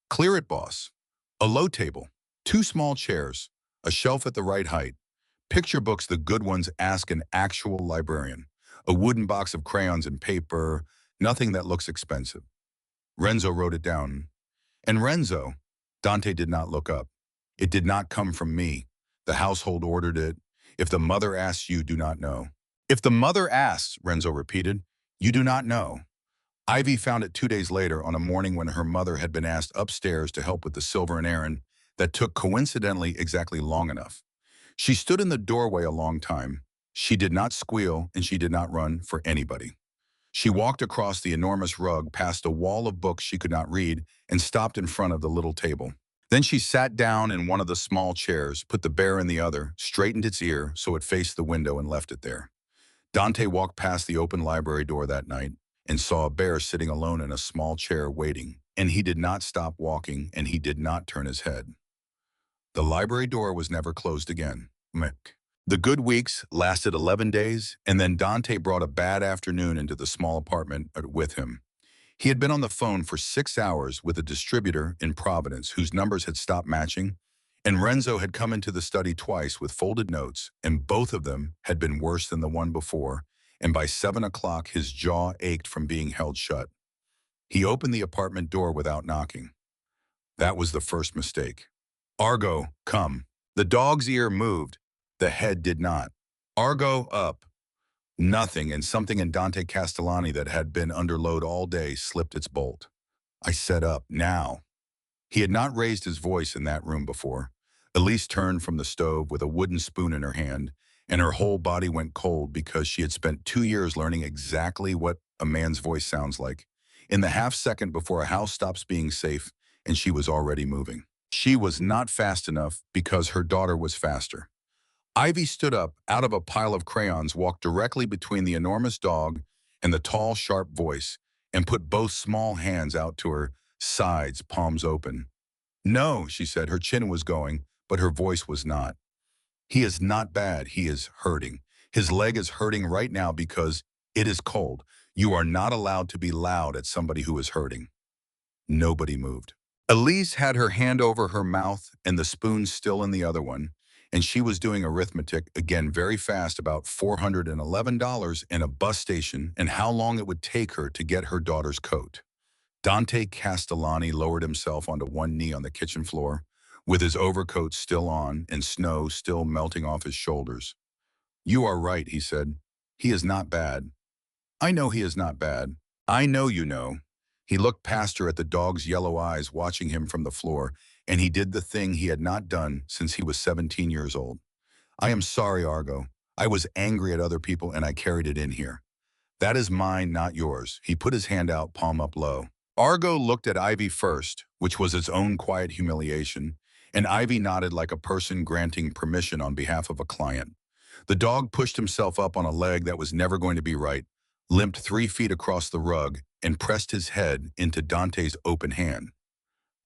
Speaker 1: Clear it, boss. A low table, two small chairs, a shelf at the right height. Picture books, the good ones, ask an actual librarian. A wooden box of crayons and paper, nothing that looks expensive. Renzo wrote it down. And Renzo, Dante did not look up. It did not come from me. The household ordered it. If the mother asks, you do not know. If the mother asks, Renzo repeated, you do not know. Ivy found it 2 days later on a morning when her mother had been asked upstairs to help with the silver and errand that took coincidentally exactly long enough. She stood in the doorway a long time. She did not squeal and she did not run for anybody. She walked across the enormous rug past a wall of books she could not read and stopped in front of the little table. Then she sat down in one of the small chairs, put the bear in the other, straightened its ear so it faced the window and left it there. Dante walked past the open library door that night and saw a bear sitting alone in a small chair waiting, and he did not stop walking and he did not turn his head. The library door was never closed again. Mick. The good weeks lasted 11 days, and then Dante brought a bad afternoon into the small apartment with him. He had been on the phone for 6 hours with a distributor in Providence whose numbers had stopped matching, and Renzo had come into the study twice with folded notes, and both of them had been worse than the one before, and by 7 o'clock his jaw ached from being held shut. He opened the apartment door without knocking. That was the first mistake. Argo, come. The dog's ear moved. The head did not. Argo, up. Nothing, and something in Dante Castellani that had been under load all day slipped its bolt. I said up, now. He had not raised his voice in that room before. Elise turned from the stove with a wooden spoon in her hand, and her whole body went cold because she had spent 2 years learning exactly what a man's voice sounds like. In the half second before a house stops being safe, and she was already moving. She was not fast enough because her daughter was faster. Ivy stood up out of a pile of crayons, walked directly between the enormous dog and the tall, sharp voice, and put both small hands out to her sides, palms open. No, she said. Her chin was going, but her voice was not. He is not bad. He is hurting. His leg is hurting right now because it is cold. You are not allowed to be loud at somebody who is hurting. Nobody moved. Elise had her hand over her mouth and the spoon still in the other one, and she was doing arithmetic, again very fast, about $411 in a bus station and how long it would take her to get her daughter's coat. Dante Castellani lowered himself onto one knee on the kitchen floor, with his overcoat still on and snow still melting off his shoulders. You are right, he said. He is not bad. I know he is not bad. I know you know. He looked past her at the dog's yellow eyes watching him from the floor, and he did the thing he had not done since he was 17 years old. I am sorry, Argo. I was angry at other people and I carried it in here. That is mine, not yours. He put his hand out, palm up low. Argo looked at Ivy first, which was its own quiet humiliation, and Ivy nodded like a person granting permission on behalf of a client. The dog pushed himself up on a leg that was never going to be right. limped 3 feet across the rug, and pressed his head into Dante's open hand.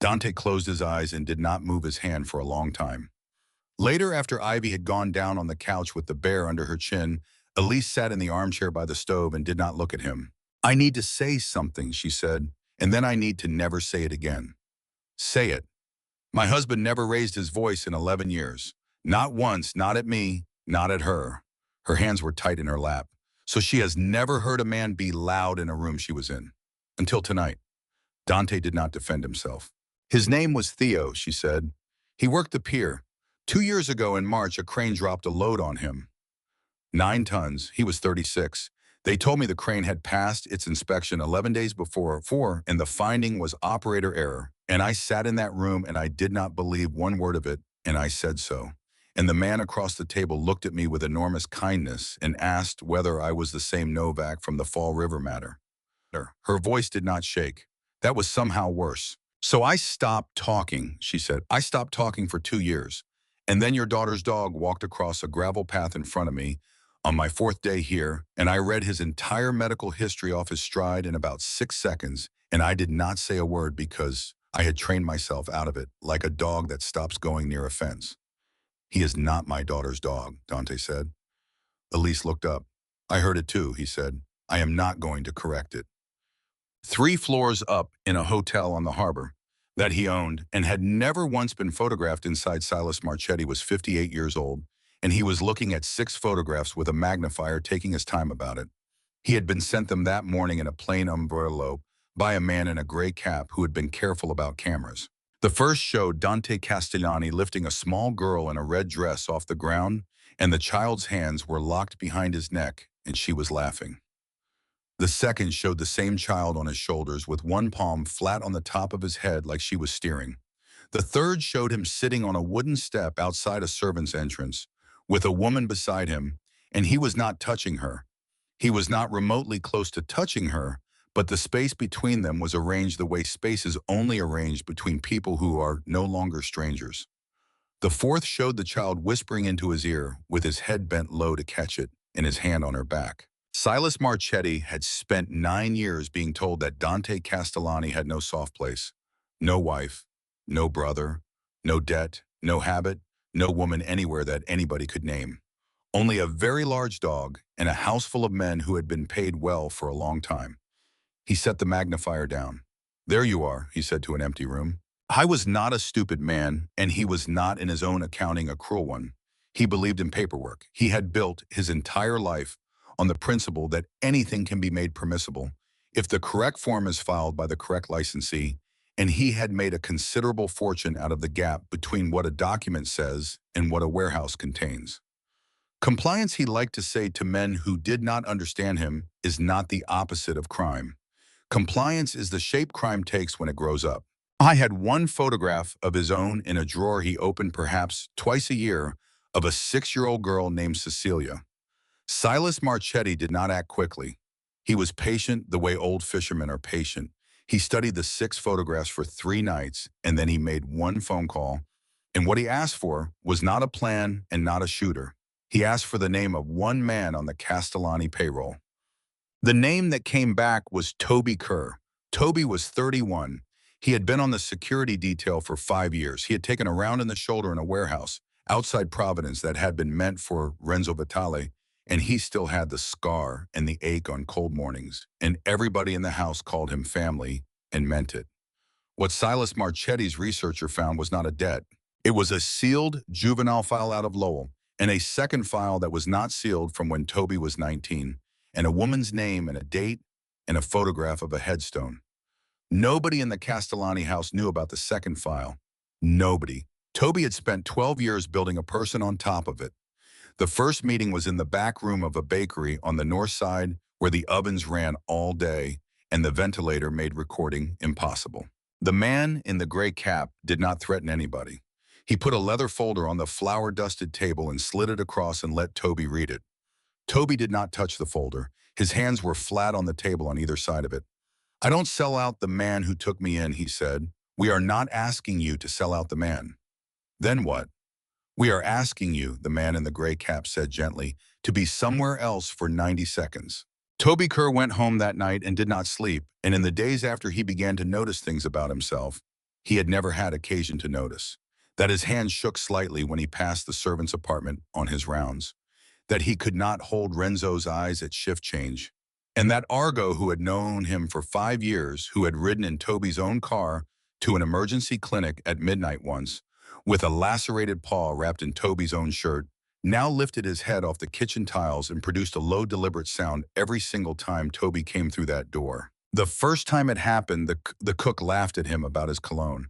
Speaker 1: Dante closed his eyes and did not move his hand for a long time. Later, after Ivy had gone down on the couch with the bear under her chin, Elise sat in the armchair by the stove and did not look at him. "I need to say something," she said, "and then I need to never say it again." "Say it." "My husband never raised his voice in 11 years. Not once, not at me, not at her." Her hands were tight in her lap. "So she has never heard a man be loud in a room she was in. Until tonight." Dante did not defend himself. "His name was Theo," she said. "He worked the pier. 2 years ago in March, a crane dropped a load on him. 9 tons. He was 36. They told me the crane had passed its inspection 11 days before, and the finding was operator error. And I sat in that room and I did not believe one word of it, and I said so. And the man across the table looked at me with enormous kindness and asked whether I was the same Novak from the Fall River matter." Her voice did not shake. "That was somehow worse. So I stopped talking," she said. "I stopped talking for 2 years. And then your daughter's dog walked across a gravel path in front of me on my 4th day here, and I read his entire medical history off his stride in about 6 seconds, and I did not say a word because I had trained myself out of it, like a dog that stops going near a fence." "He is not my daughter's dog," Dante said. Elise looked up. "I heard it too," he said. "I am not going to correct it." 3 floors up in a hotel on the harbor that he owned and had never once been photographed inside, Silas Marchetti was 58 years old, and he was looking at 6 photographs with a magnifier, taking his time about it. He had been sent them that morning in a plain envelope by a man in a gray cap who had been careful about cameras. The first showed Dante Castellani lifting a small girl in a red dress off the ground, and the child's hands were locked behind his neck, and she was laughing. The second showed the same child on his shoulders with one palm flat on the top of his head like she was steering. The third showed him sitting on a wooden step outside a servant's entrance with a woman beside him, and he was not touching her. He was not remotely close to touching her, but the space between them was arranged the way space is only arranged between people who are no longer strangers. The fourth showed the child whispering into his ear with his head bent low to catch it and his hand on her back. Silas Marchetti had spent 9 years being told that Dante Castellani had no soft place, no wife, no brother, no debt, no habit, no woman anywhere that anybody could name. Only a very large dog and a house full of men who had been paid well for a long time. He set the magnifier down. "There you are," he said to an empty room. I was not a stupid man, and he was not in his own accounting a cruel one. He believed in paperwork. He had built his entire life on the principle that anything can be made permissible if the correct form is filed by the correct licensee, and he had made a considerable fortune out of the gap between what a document says and what a warehouse contains. Compliance, he liked to say to men who did not understand him, is not the opposite of crime. Compliance is the shape crime takes when it grows up. I had one photograph of his own in a drawer he opened perhaps twice a year of a 6-year-old girl named Cecilia. Silas Marchetti did not act quickly. He was patient the way old fishermen are patient. He studied the 6 photographs for 3 nights, and then he made one phone call. And what he asked for was not a plan and not a shooter. He asked for the name of one man on the Castellani payroll. The name that came back was Toby Kerr. Toby was 31. He had been on the security detail for 5 years. He had taken a round in the shoulder in a warehouse outside Providence that had been meant for Renzo Vitale, and he still had the scar and the ache on cold mornings, and everybody in the house called him family and meant it. What Silas Marchetti's researcher found was not a debt. It was a sealed juvenile file out of Lowell, and a second file that was not sealed from when Toby was 19, and a woman's name and a date and a photograph of a headstone. Nobody in the Castellani house knew about the second file. Nobody. Toby had spent 12 years building a person on top of it. The first meeting was in the back room of a bakery on the north side where the ovens ran all day and the ventilator made recording impossible. The man in the gray cap did not threaten anybody. He put a leather folder on the flour-dusted table and slid it across and let Toby read it. Toby did not touch the folder. His hands were flat on the table on either side of it. "I don't sell out the man who took me in," he said. "We are not asking you to sell out the man." "Then what?" "We are asking you," the man in the gray cap said gently, "to be somewhere else for 90 seconds. Toby Kerr went home that night and did not sleep, and in the days after he began to notice things about himself he had never had occasion to notice. That his hand shook slightly when he passed the servant's apartment on his rounds, that he could not hold Renzo's eyes at shift change, and that Argo, who had known him for 5 years, who had ridden in Toby's own car to an emergency clinic at midnight once, with a lacerated paw wrapped in Toby's own shirt, now lifted his head off the kitchen tiles and produced a low, deliberate sound every single time Toby came through that door. The first time it happened, the cook laughed at him about his cologne.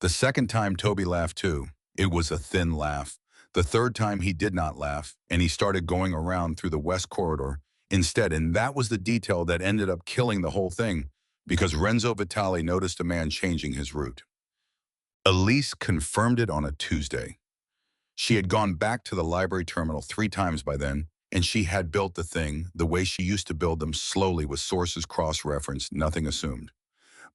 Speaker 1: The second time, Toby laughed too. It was a thin laugh. The third time, he did not laugh, and he started going around through the west corridor instead, and that was the detail that ended up killing the whole thing, because Renzo Vitali noticed a man changing his route. Elise confirmed it on a Tuesday. She had gone back to the library terminal 3 times by then, and she had built the thing the way she used to build them, slowly with sources cross-referenced, nothing assumed.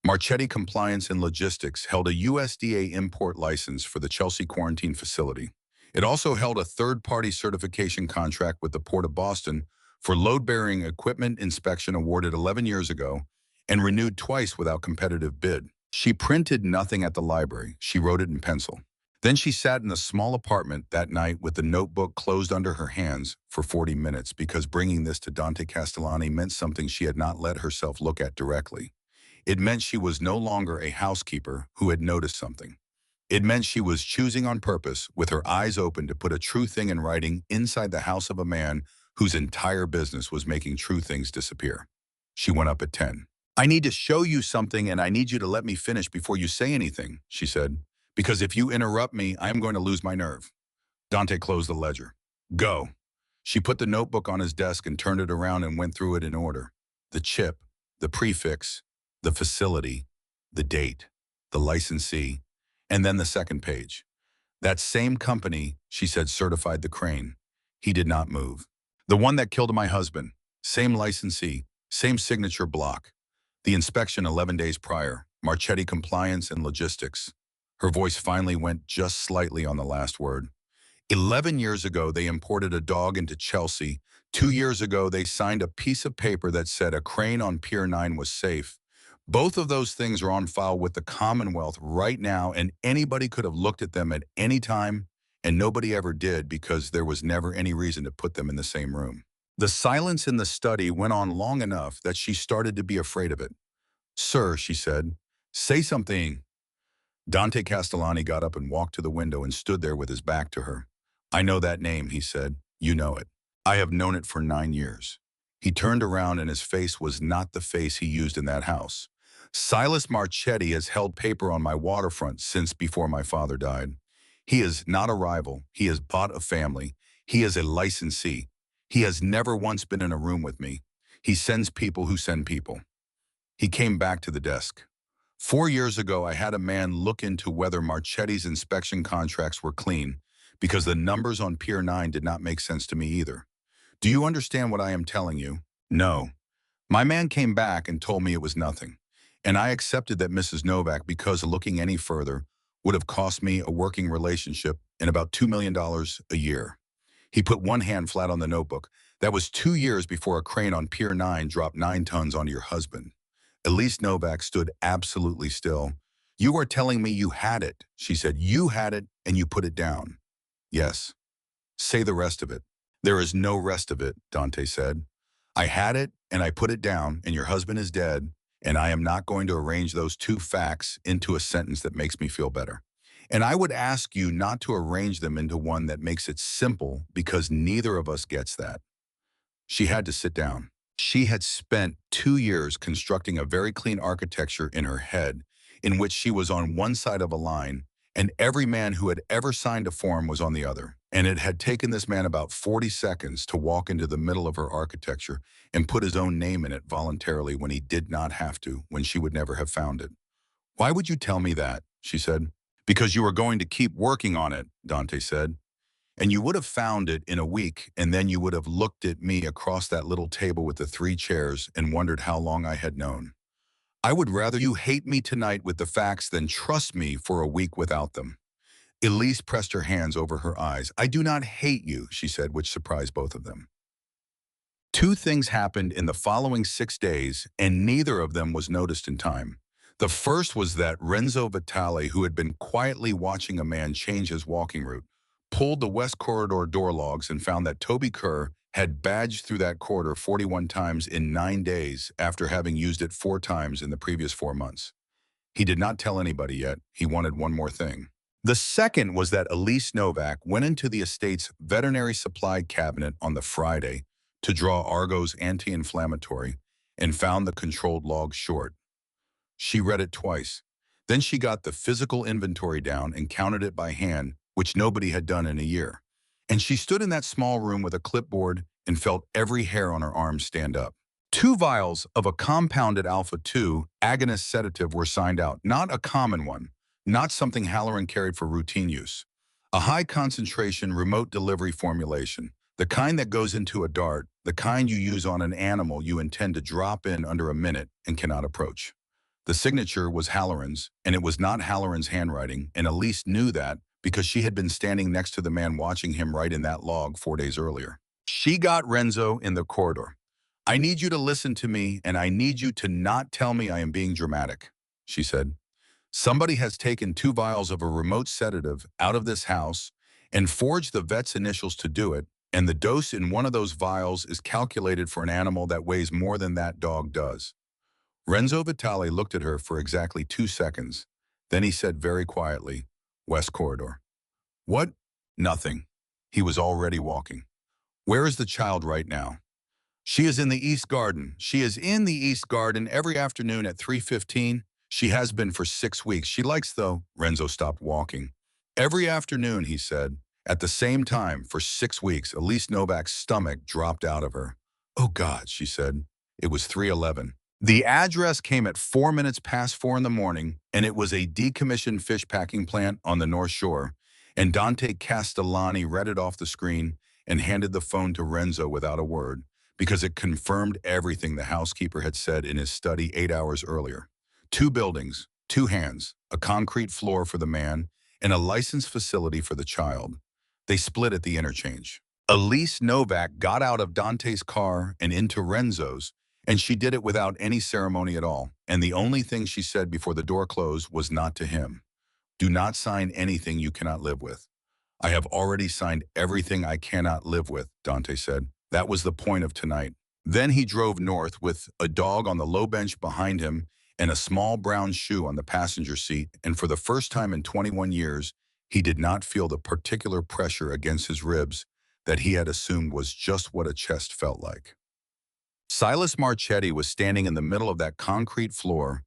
Speaker 1: Marchetti Compliance and Logistics held a USDA import license for the Chelsea quarantine facility. It also held a third-party certification contract with the Port of Boston for load-bearing equipment inspection awarded 11 years ago and renewed twice without competitive bid. She printed nothing at the library. She wrote it in pencil. Then she sat in the small apartment that night with the notebook closed under her hands for 40 minutes because bringing this to Dante Castellani meant something she had not let herself look at directly. It meant she was no longer a housekeeper who had noticed something. It meant she was choosing on purpose, with her eyes open, to put a true thing in writing inside the house of a man whose entire business was making true things disappear. She went up at 10. "I need to show you something, and I need you to let me finish before you say anything," she said, "because if you interrupt me, I am going to lose my nerve." Dante closed the ledger. "Go." She put the notebook on his desk and turned it around and went through it in order. The chip, the prefix, the facility, the date, the licensee, and then the second page. That same company, she said, certified the crane. He did not move. "The one that killed my husband. Same licensee, same signature block. The inspection 11 days prior. Marchetti Compliance and Logistics." Her voice finally went just slightly on the last word. 11 years ago, they imported a dog into Chelsea. 2 years ago, they signed a piece of paper that said a crane on Pier 9 was safe. Both of those things are on file with the Commonwealth right now, and anybody could have looked at them at any time, and nobody ever did because there was never any reason to put them in the same room. The silence in the study went on long enough that she started to be afraid of it. "Sir," she said, "say something." Dante Castellani got up and walked to the window and stood there with his back to her. "I know that name," he said. "You know it. I have known it for 9 years." He turned around and his face was not the face he used in that house. "Silas Marchetti has held paper on my waterfront since before my father died. He is not a rival. He has bought a family. He is a licensee. He has never once been in a room with me. He sends people who send people." He came back to the desk. 4 years ago, I had a man look into whether Marchetti's inspection contracts were clean, because the numbers on Pier 9 did not make sense to me either. Do you understand what I am telling you? No. My man came back and told me it was nothing. And I accepted that Mrs. Novak, because looking any further would have cost me a working relationship and about $2 million a year. He put one hand flat on the notebook. "That was 2 years before a crane on Pier 9 dropped 9 tons onto your husband." Elise Novak stood absolutely still. "You are telling me you had it," she said. "You had it and you put it down." "Yes." "Say the rest of it." "There is no rest of it," Dante said. "I had it and I put it down, and your husband is dead, and I am not going to arrange those two facts into a sentence that makes me feel better. And I would ask you not to arrange them into one that makes it simple, because neither of us gets that." She had to sit down. She had spent 2 years constructing a very clean architecture in her head, in which she was on one side of a line, and every man who had ever signed a form was on the other. And it had taken this man about 40 seconds to walk into the middle of her architecture and put his own name in it voluntarily when he did not have to, when she would never have found it. "Why would you tell me that?" she said. "Because you are going to keep working on it," Dante said. "And you would have found it in a week, and then you would have looked at me across that little table with the 3 chairs and wondered how long I had known. I would rather you hate me tonight with the facts than trust me for a week without them." Elise pressed her hands over her eyes. "I do not hate you," she said, which surprised both of them. Two things happened in the following 6 days, and neither of them was noticed in time. The first was that Renzo Vitale, who had been quietly watching a man change his walking route, pulled the West Corridor door logs and found that Toby Kerr had badged through that corridor 41 times in 9 days after having used it 4 times in the previous 4 months. He did not tell anybody yet. He wanted one more thing. The second was that Elise Novak went into the estate's veterinary supply cabinet on the Friday to draw Argo's anti-inflammatory and found the controlled log short. She read it twice. Then she got the physical inventory down and counted it by hand, which nobody had done in a year. And she stood in that small room with a clipboard and felt every hair on her arm stand up. 2 vials of a compounded alpha-2 agonist sedative were signed out, not a common one, not something Halloran carried for routine use. A high-concentration remote delivery formulation, the kind that goes into a dart, the kind you use on an animal you intend to drop in under a minute and cannot approach. The signature was Halloran's, and it was not Halloran's handwriting, and Elise knew that because she had been standing next to the man watching him write in that log 4 days earlier. She got Renzo in the corridor. "I need you to listen to me, and I need you to not tell me I am being dramatic," she said. "Somebody has taken 2 vials of a remote sedative out of this house and forged the vet's initials to do it, and the dose in one of those vials is calculated for an animal that weighs more than that dog does." Renzo Vitale looked at her for exactly 2 seconds. Then he said very quietly, "West Corridor." "What?" "Nothing." He was already walking. "Where is the child right now?" "She is in the East Garden. She is in the East Garden every afternoon at 3:15. She has been for 6 weeks. She likes, though." Renzo stopped walking. "Every afternoon," he said. "At the same time, for 6 weeks." Elise Novak's stomach dropped out of her. "Oh, God," she said. It was 3:11. The address came at 4 minutes past 4 in the morning, and it was a decommissioned fish packing plant on the North Shore, and Dante Castellani read it off the screen and handed the phone to Renzo without a word, because it confirmed everything the housekeeper had said in his study 8 hours earlier. 2 buildings, 2 hands, a concrete floor for the man, and a licensed facility for the child. They split at the interchange. Elise Novak got out of Dante's car and into Renzo's, and she did it without any ceremony at all, and the only thing she said before the door closed was not to him. "Do not sign anything you cannot live with." "I have already signed everything I cannot live with," Dante said. "That was the point of tonight." Then he drove north with a dog on the low bench behind him and a small brown shoe on the passenger seat, and for the first time in 21 years, he did not feel the particular pressure against his ribs that he had assumed was just what a chest felt like. Silas Marchetti was standing in the middle of that concrete floor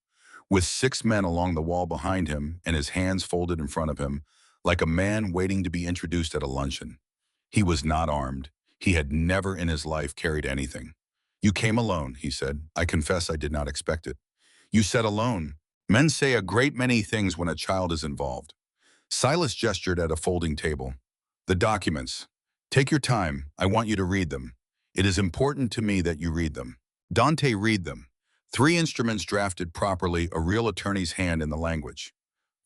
Speaker 1: with 6 men along the wall behind him and his hands folded in front of him, like a man waiting to be introduced at a luncheon. He was not armed. He had never in his life carried anything. "You came alone," he said. "I confess I did not expect it." "You said alone. Men say a great many things when a child is involved." Silas gestured at a folding table. "The documents. Take your time. I want you to read them. It is important to me that you read them." Dante read them. 3 instruments drafted properly, a real attorney's hand in the language.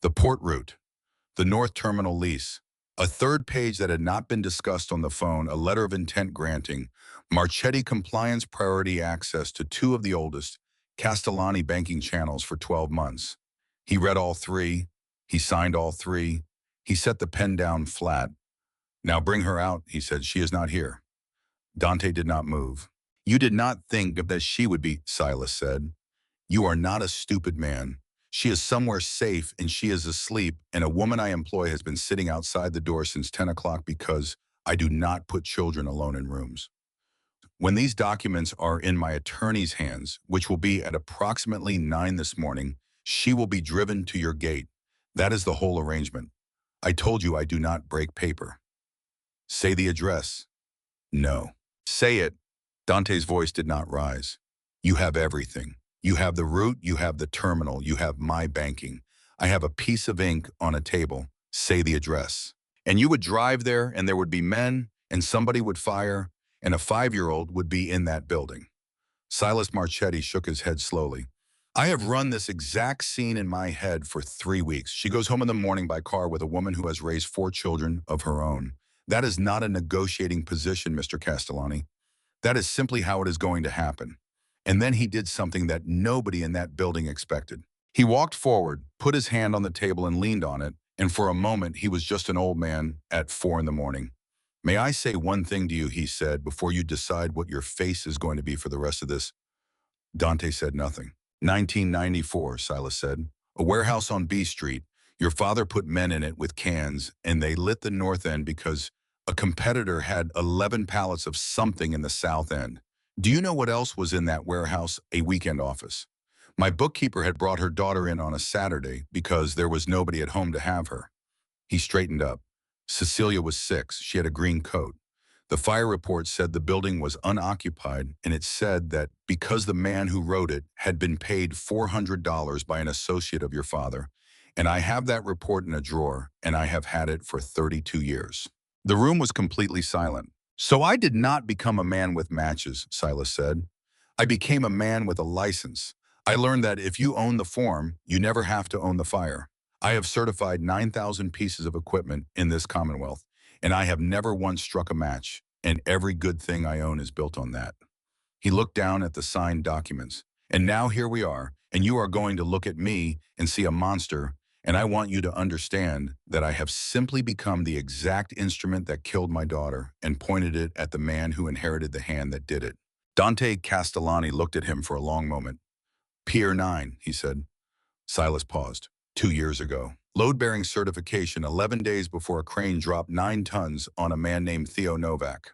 Speaker 1: The port route. The North Terminal lease. A third page that had not been discussed on the phone, a letter of intent granting Marchetti compliance priority access to 2 of the oldest Castellani banking channels for 12 months. He read all 3. He signed all 3. He set the pen down flat. "Now bring her out," he said. "She is not here." Dante did not move. "You did not think that she would be," Silas said. "You are not a stupid man. She is somewhere safe and she is asleep, and a woman I employ has been sitting outside the door since 10 o'clock because I do not put children alone in rooms. When these documents are in my attorney's hands, which will be at approximately 9 this morning, she will be driven to your gate. That is the whole arrangement. I told you I do not break paper." "Say the address." "No." "Say it." Dante's voice did not rise. "You have everything. You have the route, you have the terminal, you have my banking. I have a piece of ink on a table. Say the address." And you would drive there, and there would be men, and somebody would fire, and a 5-year-old would be in that building. Silas Marchetti shook his head slowly. "I have run this exact scene in my head for 3 weeks. She goes home in the morning by car with a woman who has raised 4 children of her own. That is not a negotiating position, Mr. Castellani. That is simply how it is going to happen. And then he did something that nobody in that building expected. He walked forward, put his hand on the table and leaned on it, and for a moment he was just an old man at 4 in the morning. May I say one thing to you, he said, before you decide what your face is going to be for the rest of this? Dante said nothing. 1994, Silas said. A warehouse on B Street. Your father put men in it with cans, and they lit the north end because a competitor had 11 pallets of something in the south end. Do you know what else was in that warehouse? A weekend office. My bookkeeper had brought her daughter in on a Saturday because there was nobody at home to have her. He straightened up. Cecilia was 6. She had a green coat. The fire report said the building was unoccupied, and it said that because the man who wrote it had been paid $400 by an associate of your father, and I have that report in a drawer, and I have had it for 32 years. The room was completely silent. So I did not become a man with matches, Silas said. I became a man with a license. I learned that if you own the form, you never have to own the fire. I have certified 9,000 pieces of equipment in this Commonwealth, and I have never once struck a match, and every good thing I own is built on that. He looked down at the signed documents. And now here we are, and you are going to look at me and see a monster, and I want you to understand that I have simply become the exact instrument that killed my daughter and pointed it at the man who inherited the hand that did it. Dante Castellani looked at him for a long moment. Pier 9, he said. Silas paused. 2 years ago. Load-bearing certification 11 days before a crane dropped 9 tons on a man named Theo Novak.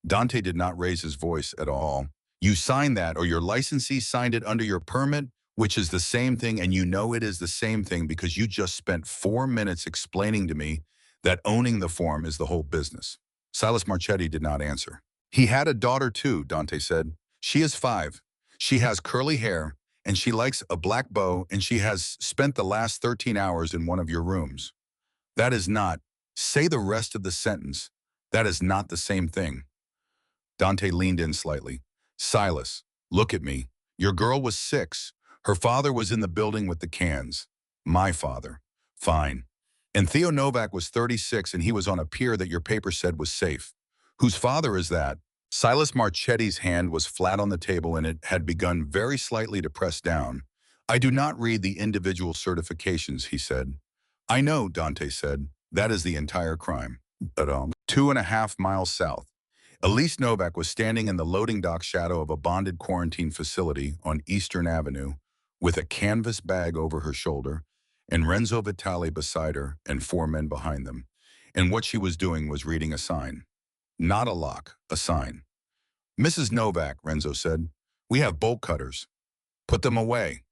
Speaker 1: Dante did not raise his voice at all. You signed that, or your licensee signed it under your permit, which is the same thing, and you know it is the same thing because you just spent 4 minutes explaining to me that owning the form is the whole business. Silas Marchetti did not answer. He had a daughter too, Dante said. She is 5. She has curly hair, and she likes a black bow, and she has spent the last 13 hours in one of your rooms. That is not, say the rest of the sentence, that is not the same thing. Dante leaned in slightly. Silas, look at me. Your girl was 6. Her father was in the building with the cans. My father. Fine. And Theo Novak was 36 and he was on a pier that your paper said was safe. Whose father is that? Silas Marchetti's hand was flat on the table and it had begun very slightly to press down. I do not read the individual certifications, he said. I know, Dante said. That is the entire crime. But 2.5 miles south. Elise Novak was standing in the loading dock shadow of a bonded quarantine facility on Eastern Avenue with a canvas bag over her shoulder and Renzo Vitale beside her and 4 men behind them. And what she was doing was reading a sign. Not a lock, a sign. Mrs. Novak, Renzo said, we have bolt cutters. Put them away.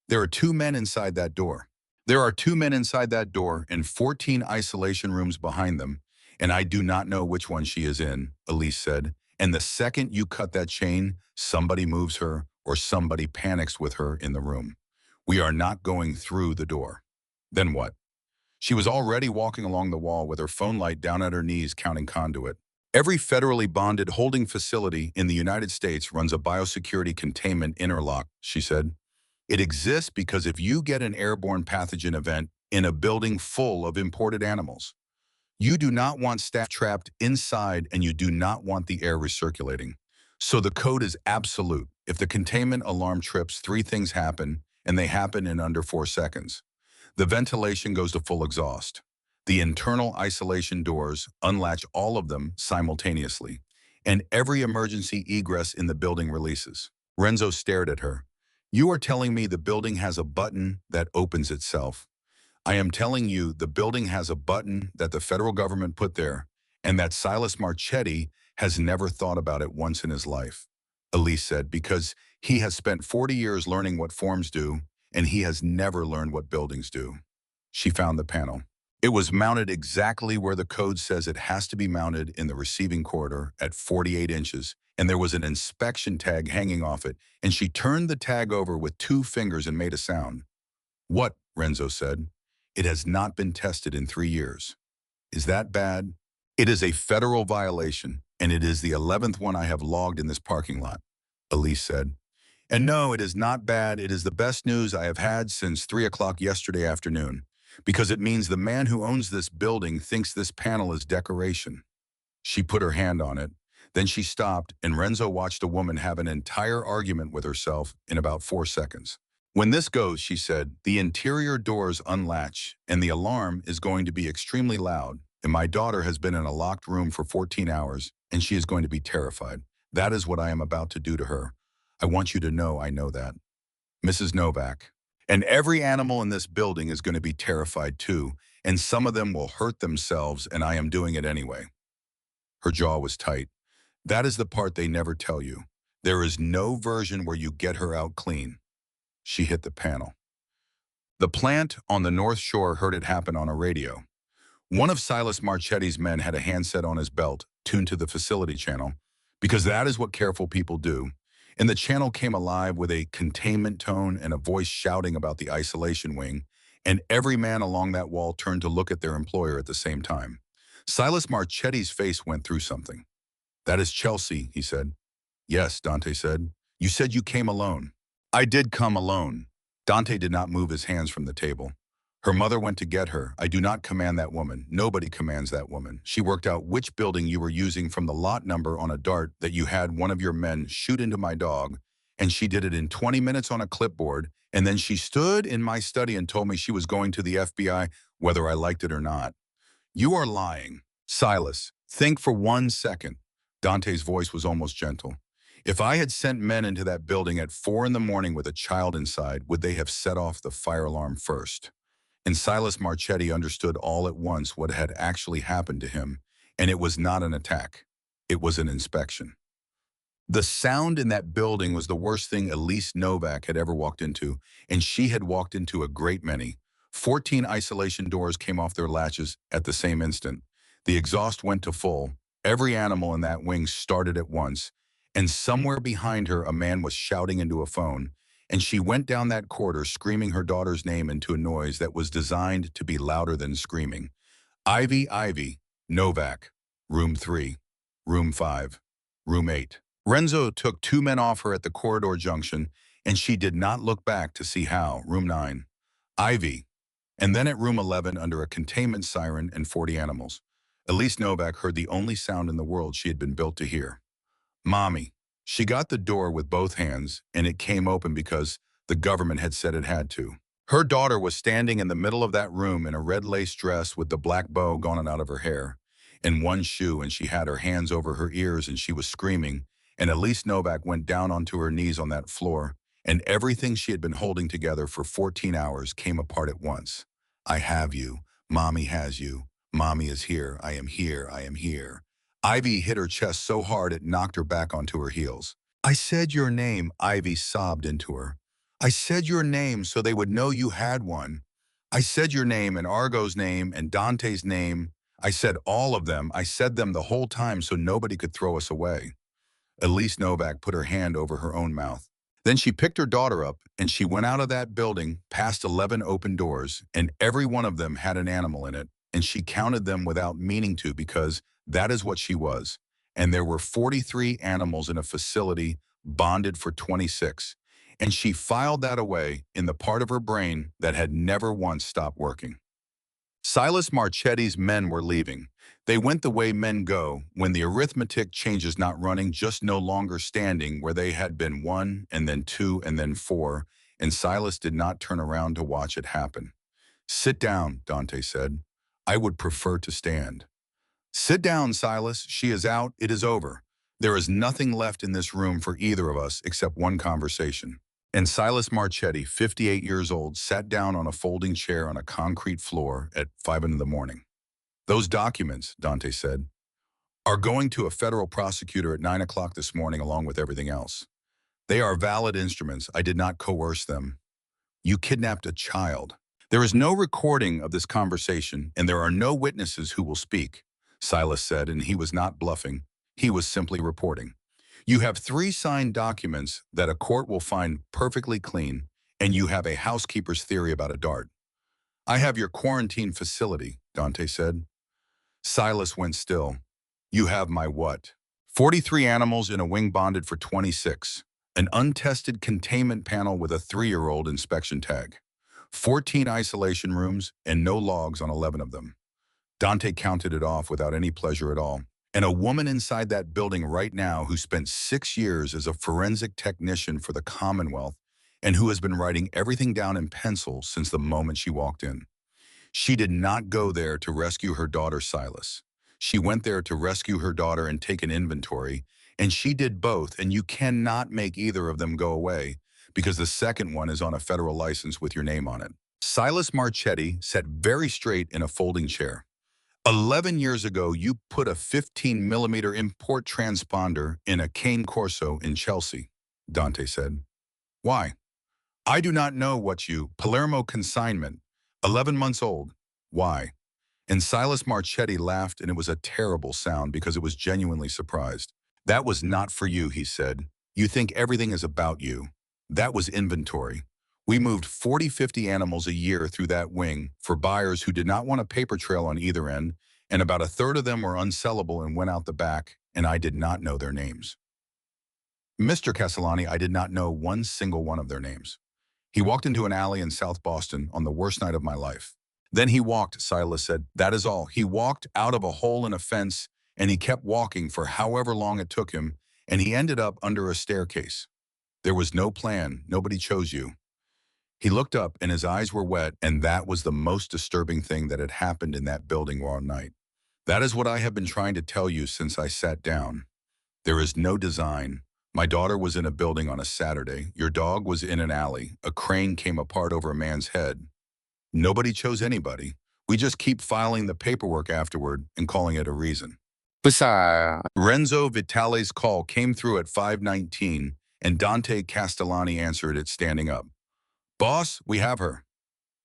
Speaker 1: There are 2 men inside that door. There are 2 men inside that door and 14 isolation rooms behind them, and I do not know which one she is in, Elise said. And the second you cut that chain, somebody moves her or somebody panics with her in the room. We are not going through the door. Then what? She was already walking along the wall with her phone light down at her knees counting conduit. Every federally bonded holding facility in the United States runs a biosecurity containment interlock, she said. It exists because if you get an airborne pathogen event in a building full of imported animals, you do not want staff trapped inside and you do not want the air recirculating. So the code is absolute. If the containment alarm trips, 3 things happen, and they happen in under 4 seconds. The ventilation goes to full exhaust. The internal isolation doors unlatch all of them simultaneously, and every emergency egress in the building releases. Renzo stared at her. You are telling me the building has a button that opens itself. I am telling you the building has a button that the federal government put there, and that Silas Marchetti has never thought about it once in his life. Elise said, because he has spent 40 years learning what forms do, and he has never learned what buildings do. She found the panel. It was mounted exactly where the code says it has to be mounted in the receiving corridor at 48 inches, and there was an inspection tag hanging off it, and she turned the tag over with 2 fingers and made a sound. What? Renzo said. It has not been tested in 3 years. Is that bad? It is a federal violation, and it is the 11th one I have logged in this parking lot, Elise said. And no, it is not bad. It is the best news I have had since 3 o'clock yesterday afternoon, because it means the man who owns this building thinks this panel is decoration. She put her hand on it. Then she stopped, and Renzo watched a woman have an entire argument with herself in about 4 seconds. When this goes, she said, the interior doors unlatch, and the alarm is going to be extremely loud, and my daughter has been in a locked room for 14 hours, and she is going to be terrified. That is what I am about to do to her. I want you to know I know that. Mrs. Novak. And every animal in this building is going to be terrified too, and some of them will hurt themselves, and I am doing it anyway. Her jaw was tight. That is the part they never tell you. There is no version where you get her out clean. She hit the panel. The plant on the North Shore heard it happen on a radio. One of Silas Marchetti's men had a handset on his belt, tuned to the facility channel, because that is what careful people do. And the channel came alive with a containment tone and a voice shouting about the isolation wing, and every man along that wall turned to look at their employer at the same time. Silas Marchetti's face went through something. That is Chelsea, he said. Yes, Dante said. You said you came alone. I did come alone. Dante did not move his hands from the table. Her mother went to get her. I do not command that woman. Nobody commands that woman. She worked out which building you were using from the lot number on a dart that you had one of your men shoot into my dog, and she did it in 20 minutes on a clipboard, and then she stood in my study and told me she was going to the FBI whether I liked it or not. You are lying. Silas, think for 1 second. Dante's voice was almost gentle. If I had sent men into that building at 4 in the morning with a child inside, would they have set off the fire alarm first? And Silas Marchetti understood all at once what had actually happened to him, and it was not an attack. It was an inspection. The sound in that building was the worst thing Elise Novak had ever walked into, and she had walked into a great many. 14 isolation doors came off their latches at the same instant. The exhaust went to full. Every animal in that wing started at once, and somewhere behind her a man was shouting into a phone, and she went down that corridor screaming her daughter's name into a noise that was designed to be louder than screaming. Ivy, Novak, room 3, room 5, room 8. Renzo took 2 men off her at the corridor junction, and she did not look back to see how. Room 9, Ivy, and then at room 11 under a containment siren and 40 animals. Elise Novak heard the only sound in the world she had been built to hear. Mommy. She got the door with both hands, and it came open because the government had said it had to. Her daughter was standing in the middle of that room in a red lace dress with the black bow gone out of her hair, in one shoe, and she had her hands over her ears and she was screaming, and Elise Novak went down onto her knees on that floor, and everything she had been holding together for 14 hours came apart at once. I have you. Mommy has you. Mommy is here. I am here. I am here. Ivy hit her chest so hard it knocked her back onto her heels. I said your name, Ivy sobbed into her. I said your name so they would know you had one. I said your name and Argo's name and Dante's name. I said all of them. I said them the whole time so nobody could throw us away. Elise Novak put her hand over her own mouth. Then she picked her daughter up and she went out of that building past 11 open doors, and every one of them had an animal in it, and she counted them without meaning to because that is what she was. And there were 43 animals in a facility bonded for 26. And she filed that away in the part of her brain that had never once stopped working. Silas Marchetti's men were leaving. They went the way men go when the arithmetic changes not running, just no longer standing where they had been 1 and then 2 and then 4, and Silas did not turn around to watch it happen. Sit down, Dante said. I would prefer to stand. Sit down, Silas. She is out. It is over. There is nothing left in this room for either of us except one conversation. And Silas Marchetti, 58 years old, sat down on a folding chair on a concrete floor at 5 in the morning. Those documents, Dante said, are going to a federal prosecutor at 9 o'clock this morning along with everything else. They are valid instruments. I did not coerce them. You kidnapped a child. There is no recording of this conversation, and there are no witnesses who will speak, Silas said, and he was not bluffing. He was simply reporting. You have 3 signed documents that a court will find perfectly clean, and you have a housekeeper's theory about a dart. I have your quarantine facility, Dante said. Silas went still. You have my what? 43 animals in a wing bonded for 26. An untested containment panel with a 3-year-old inspection tag. 14 isolation rooms and no logs on 11 of them. Dante counted it off without any pleasure at all. And a woman inside that building right now who spent 6 years as a forensic technician for the Commonwealth and who has been writing everything down in pencil since the moment she walked in. She did not go there to rescue her daughter Silas. She went there to rescue her daughter and take an inventory, and she did both, and you cannot make either of them go away because the second one is on a federal license with your name on it. Silas Marchetti sat very straight in a folding chair. 11 years ago, you put a 15-millimeter import transponder in a Cane Corso in Chelsea, Dante said. Why? I do not know what you, Palermo consignment, 11 months old. Why? And Silas Marchetti laughed, and it was a terrible sound because it was genuinely surprised. That was not for you, he said. You think everything is about you. That was inventory. We moved 40-50 animals a year through that wing for buyers who did not want a paper trail on either end, and about a third of them were unsellable and went out the back, and I did not know their names. Mr. Castellani, I did not know one single one of their names. He walked into an alley in South Boston on the worst night of my life. Then he walked, Silas said. That is all. He walked out of a hole in a fence, and he kept walking for however long it took him, and he ended up under a staircase. There was no plan. Nobody chose you. He looked up, and his eyes were wet, and that was the most disturbing thing that had happened in that building all night. That is what I have been trying to tell you since I sat down. There is no design. My daughter was in a building on a Saturday. Your dog was in an alley. A crane came apart over a man's head. Nobody chose anybody. We just keep filing the paperwork afterward and calling it a reason.
Speaker 2: Besides,
Speaker 1: Renzo Vitale's call came through at 5:19, and Dante Castellani answered it standing up. Boss, we have her.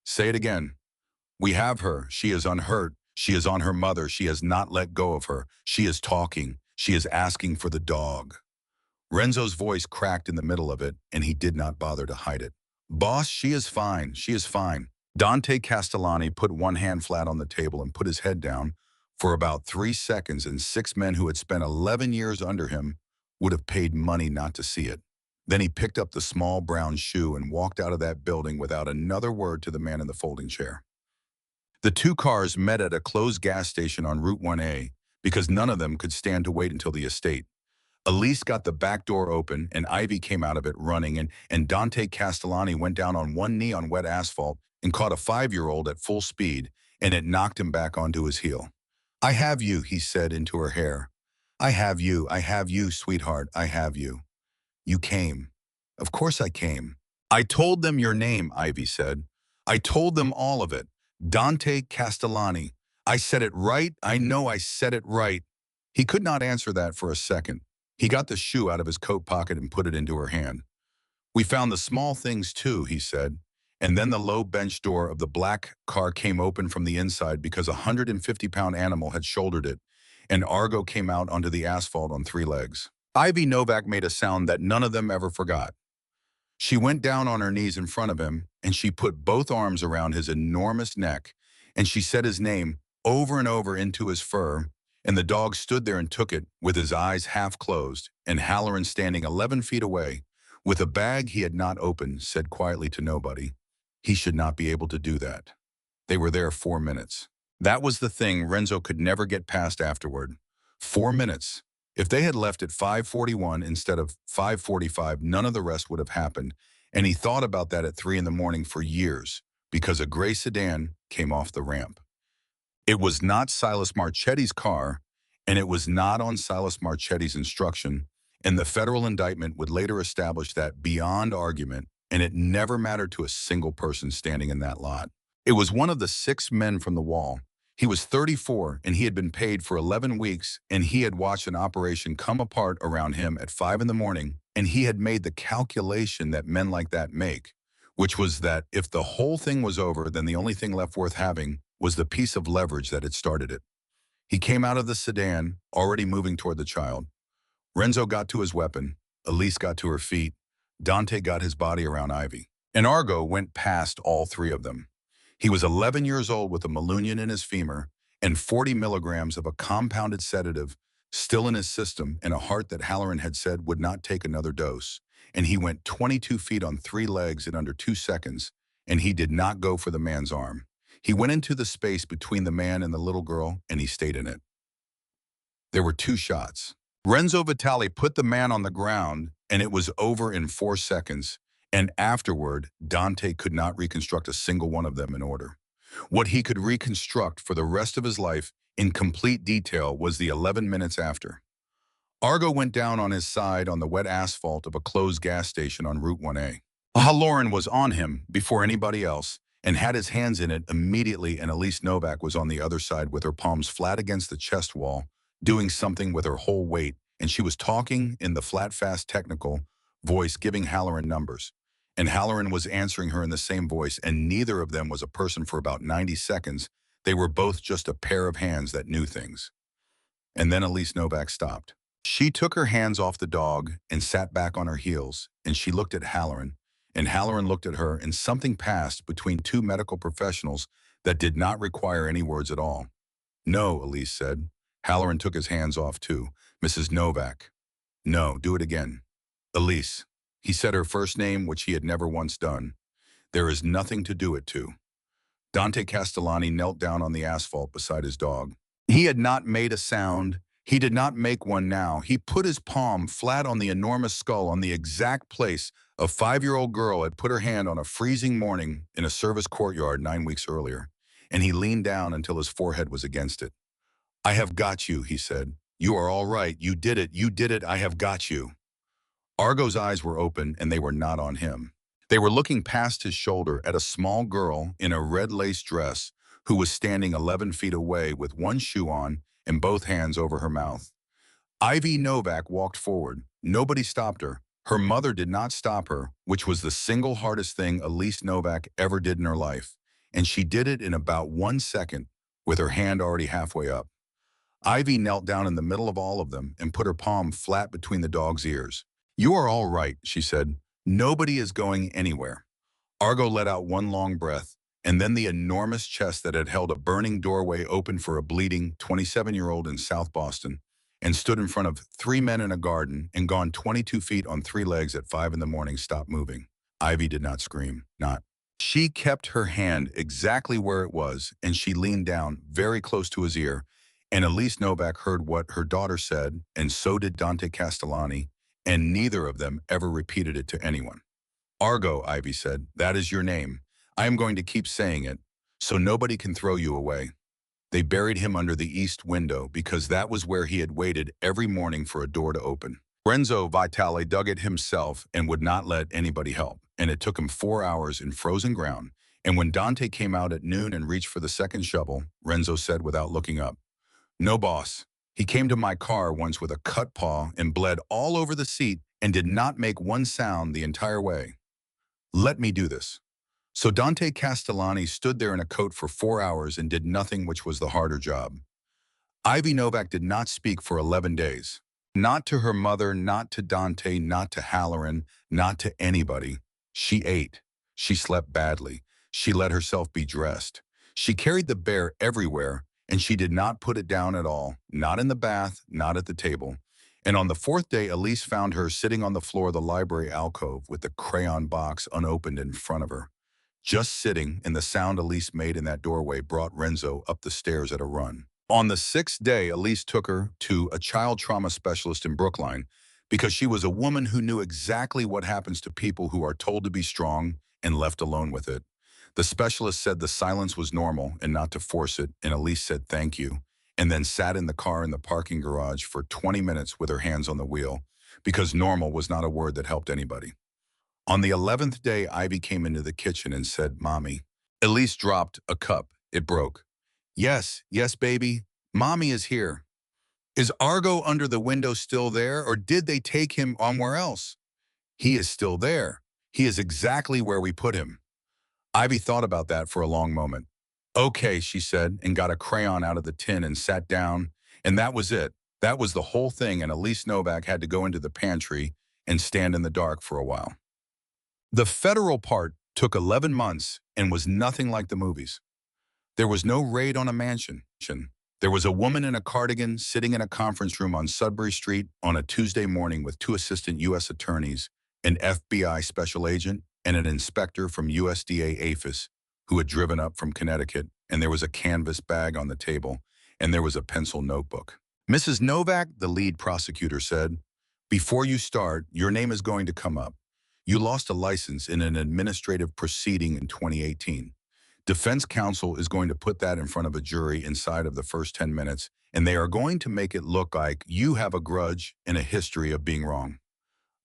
Speaker 1: Say it again. We have her. She is unhurt. She is on her mother. She has not let go of her. She is talking. She is asking for the dog. Renzo's voice cracked in the middle of it, and he did not bother to hide it. Boss, she is fine. She is fine. Dante Castellani put one hand flat on the table and put his head down for about 3 seconds, and 6 men who had spent 11 years under him would have paid money not to see it. Then he picked up the small brown shoe and walked out of that building without another word to the man in the folding chair. The two cars met at a closed gas station on Route 1A because none of them could stand to wait until the estate. Elise got the back door open, and Ivy came out of it running, and Dante Castellani went down on one knee on wet asphalt and caught a 5-year-old at full speed, and it knocked him back onto his heel. I have you, he said into her hair. I have you, sweetheart, I have you. You came. Of course I came. I told them your name, Ivy said. I told them all of it. Dante Castellani. I said it right. I know I said it right. He could not answer that for a second. He got the shoe out of his coat pocket and put it into her hand. We found the small things too, he said. And then the low bench door of the black car came open from the inside because a 150-pound animal had shouldered it, and Argo came out onto the asphalt on 3 legs. Ivy Novak made a sound that none of them ever forgot. She went down on her knees in front of him, and she put both arms around his enormous neck, and she said his name over and over into his fur, and the dog stood there and took it with his eyes half closed, and Halloran standing 11 feet away, with a bag he had not opened, said quietly to nobody, he should not be able to do that. They were there 4 minutes. That was the thing Renzo could never get past afterward. 4 minutes. If they had left at 5:41 instead of 5:45, none of the rest would have happened, and he thought about that at 3 in the morning for years, because a gray sedan came off the ramp. It was not Silas Marchetti's car, and it was not on Silas Marchetti's instruction, and the federal indictment would later establish that beyond argument, and it never mattered to a single person standing in that lot. It was one of the 6 men from the wall. He was 34, and he had been paid for 11 weeks, and he had watched an operation come apart around him at 5 in the morning, and he had made the calculation that men like that make, which was that if the whole thing was over, then the only thing left worth having was the piece of leverage that had started it. He came out of the sedan, already moving toward the child. Renzo got to his weapon, Elise got to her feet, Dante got his body around Ivy, and Argo went past all 3 of them. He was 11 years old with a malunion in his femur and 40 milligrams of a compounded sedative still in his system and a heart that Halloran had said would not take another dose. And he went 22 feet on 3 legs in under 2 seconds, and he did not go for the man's arm. He went into the space between the man and the little girl, and he stayed in it. There were two shots. Renzo Vitali put the man on the ground, and it was over in 4 seconds. And afterward, Dante could not reconstruct a single one of them in order. What he could reconstruct for the rest of his life in complete detail was the 11 minutes after. Argo went down on his side on the wet asphalt of a closed gas station on Route 1A. Halloran was on him before anybody else and had his hands in it immediately, and Elise Novak was on the other side with her palms flat against the chest wall, doing something with her whole weight, and she was talking in the flat, fast, technical voice, giving Halloran numbers. And Halloran was answering her in the same voice, and neither of them was a person for about 90 seconds. They were both just a pair of hands that knew things. And then Elise Novak stopped. She took her hands off the dog and sat back on her heels, and she looked at Halloran, and Halloran looked at her, and something passed between two medical professionals that did not require any words at all. "No," Elise said. Halloran took his hands off too. "Mrs. Novak." "No, do it again." "Elise." He said her first name, which he had never once done. "There is nothing to do it to." Dante Castellani knelt down on the asphalt beside his dog. He had not made a sound. He did not make one now. He put his palm flat on the enormous skull, on the exact place a 5-year-old girl had put her hand on a freezing morning in a service courtyard 9 weeks earlier, and he leaned down until his forehead was against it. "I have got you," he said. "You are all right. You did it. You did it. I have got you." Argo's eyes were open, and they were not on him. They were looking past his shoulder at a small girl in a red lace dress who was standing 11 feet away with one shoe on and both hands over her mouth. Ivy Novak walked forward. Nobody stopped her. Her mother did not stop her, which was the single hardest thing Elise Novak ever did in her life. And she did it in about 1 second, with her hand already halfway up. Ivy knelt down in the middle of all of them and put her palm flat between the dog's ears. "You are all right," she said. "Nobody is going anywhere." Argo let out one long breath, and then the enormous chest that had held a burning doorway opened for a bleeding 27-year-old in South Boston and stood in front of 3 men in a garden and gone 22 feet on 3 legs at 5 in the morning stopped moving. Ivy did not scream, not. She kept her hand exactly where it was, and she leaned down very close to his ear, and Elise Novak heard what her daughter said, and so did Dante Castellani, and neither of them ever repeated it to anyone. "Argo," Ivy said, "that is your name. I am going to keep saying it, so nobody can throw you away." They buried him under the east window because that was where he had waited every morning for a door to open. Renzo Vitali dug it himself and would not let anybody help, and it took him 4 hours in frozen ground. And when Dante came out at noon and reached for the second shovel, Renzo said without looking up, "No, boss. He came to my car once with a cut paw and bled all over the seat and did not make one sound the entire way. Let me do this." So Dante Castellani stood there in a coat for 4 hours and did nothing, which was the harder job. Ivy Novak did not speak for 11 days. Not to her mother, not to Dante, not to Halloran, not to anybody. She ate. She slept badly. She let herself be dressed. She carried the bear everywhere, and she did not put it down at all, not in the bath, not at the table. And on the 4th day, Elise found her sitting on the floor of the library alcove with the crayon box unopened in front of her. Just sitting, and the sound Elise made in that doorway brought Renzo up the stairs at a run. On the 6th day, Elise took her to a child trauma specialist in Brookline because she was a woman who knew exactly what happens to people who are told to be strong and left alone with it. The specialist said the silence was normal and not to force it, and Elise said thank you, and then sat in the car in the parking garage for 20 minutes with her hands on the wheel because normal was not a word that helped anybody. On the 11th day, Ivy came into the kitchen and said, "Mommy." Elise dropped a cup. It broke. "Yes, yes, baby. Mommy is here." "Is Argo under the window still there, or did they take him somewhere else?" "He is still there. He is exactly where we put him." Ivy thought about that for a long moment. "Okay," she said, and got a crayon out of the tin and sat down, and that was it. That was the whole thing, and Elise Novak had to go into the pantry and stand in the dark for a while. The federal part took 11 months and was nothing like the movies. There was no raid on a mansion. There was a woman in a cardigan sitting in a conference room on Sudbury Street on a Tuesday morning with 2 assistant U.S. attorneys, an FBI special agent, and an inspector from USDA APHIS who had driven up from Connecticut, and there was a canvas bag on the table, and there was a pencil notebook. Mrs. Novak, the lead prosecutor said, before you start, your name is going to come up. You lost a license in an administrative proceeding in 2018. Defense counsel is going to put that in front of a jury inside of the first 10 minutes, and they are going to make it look like you have a grudge and a history of being wrong.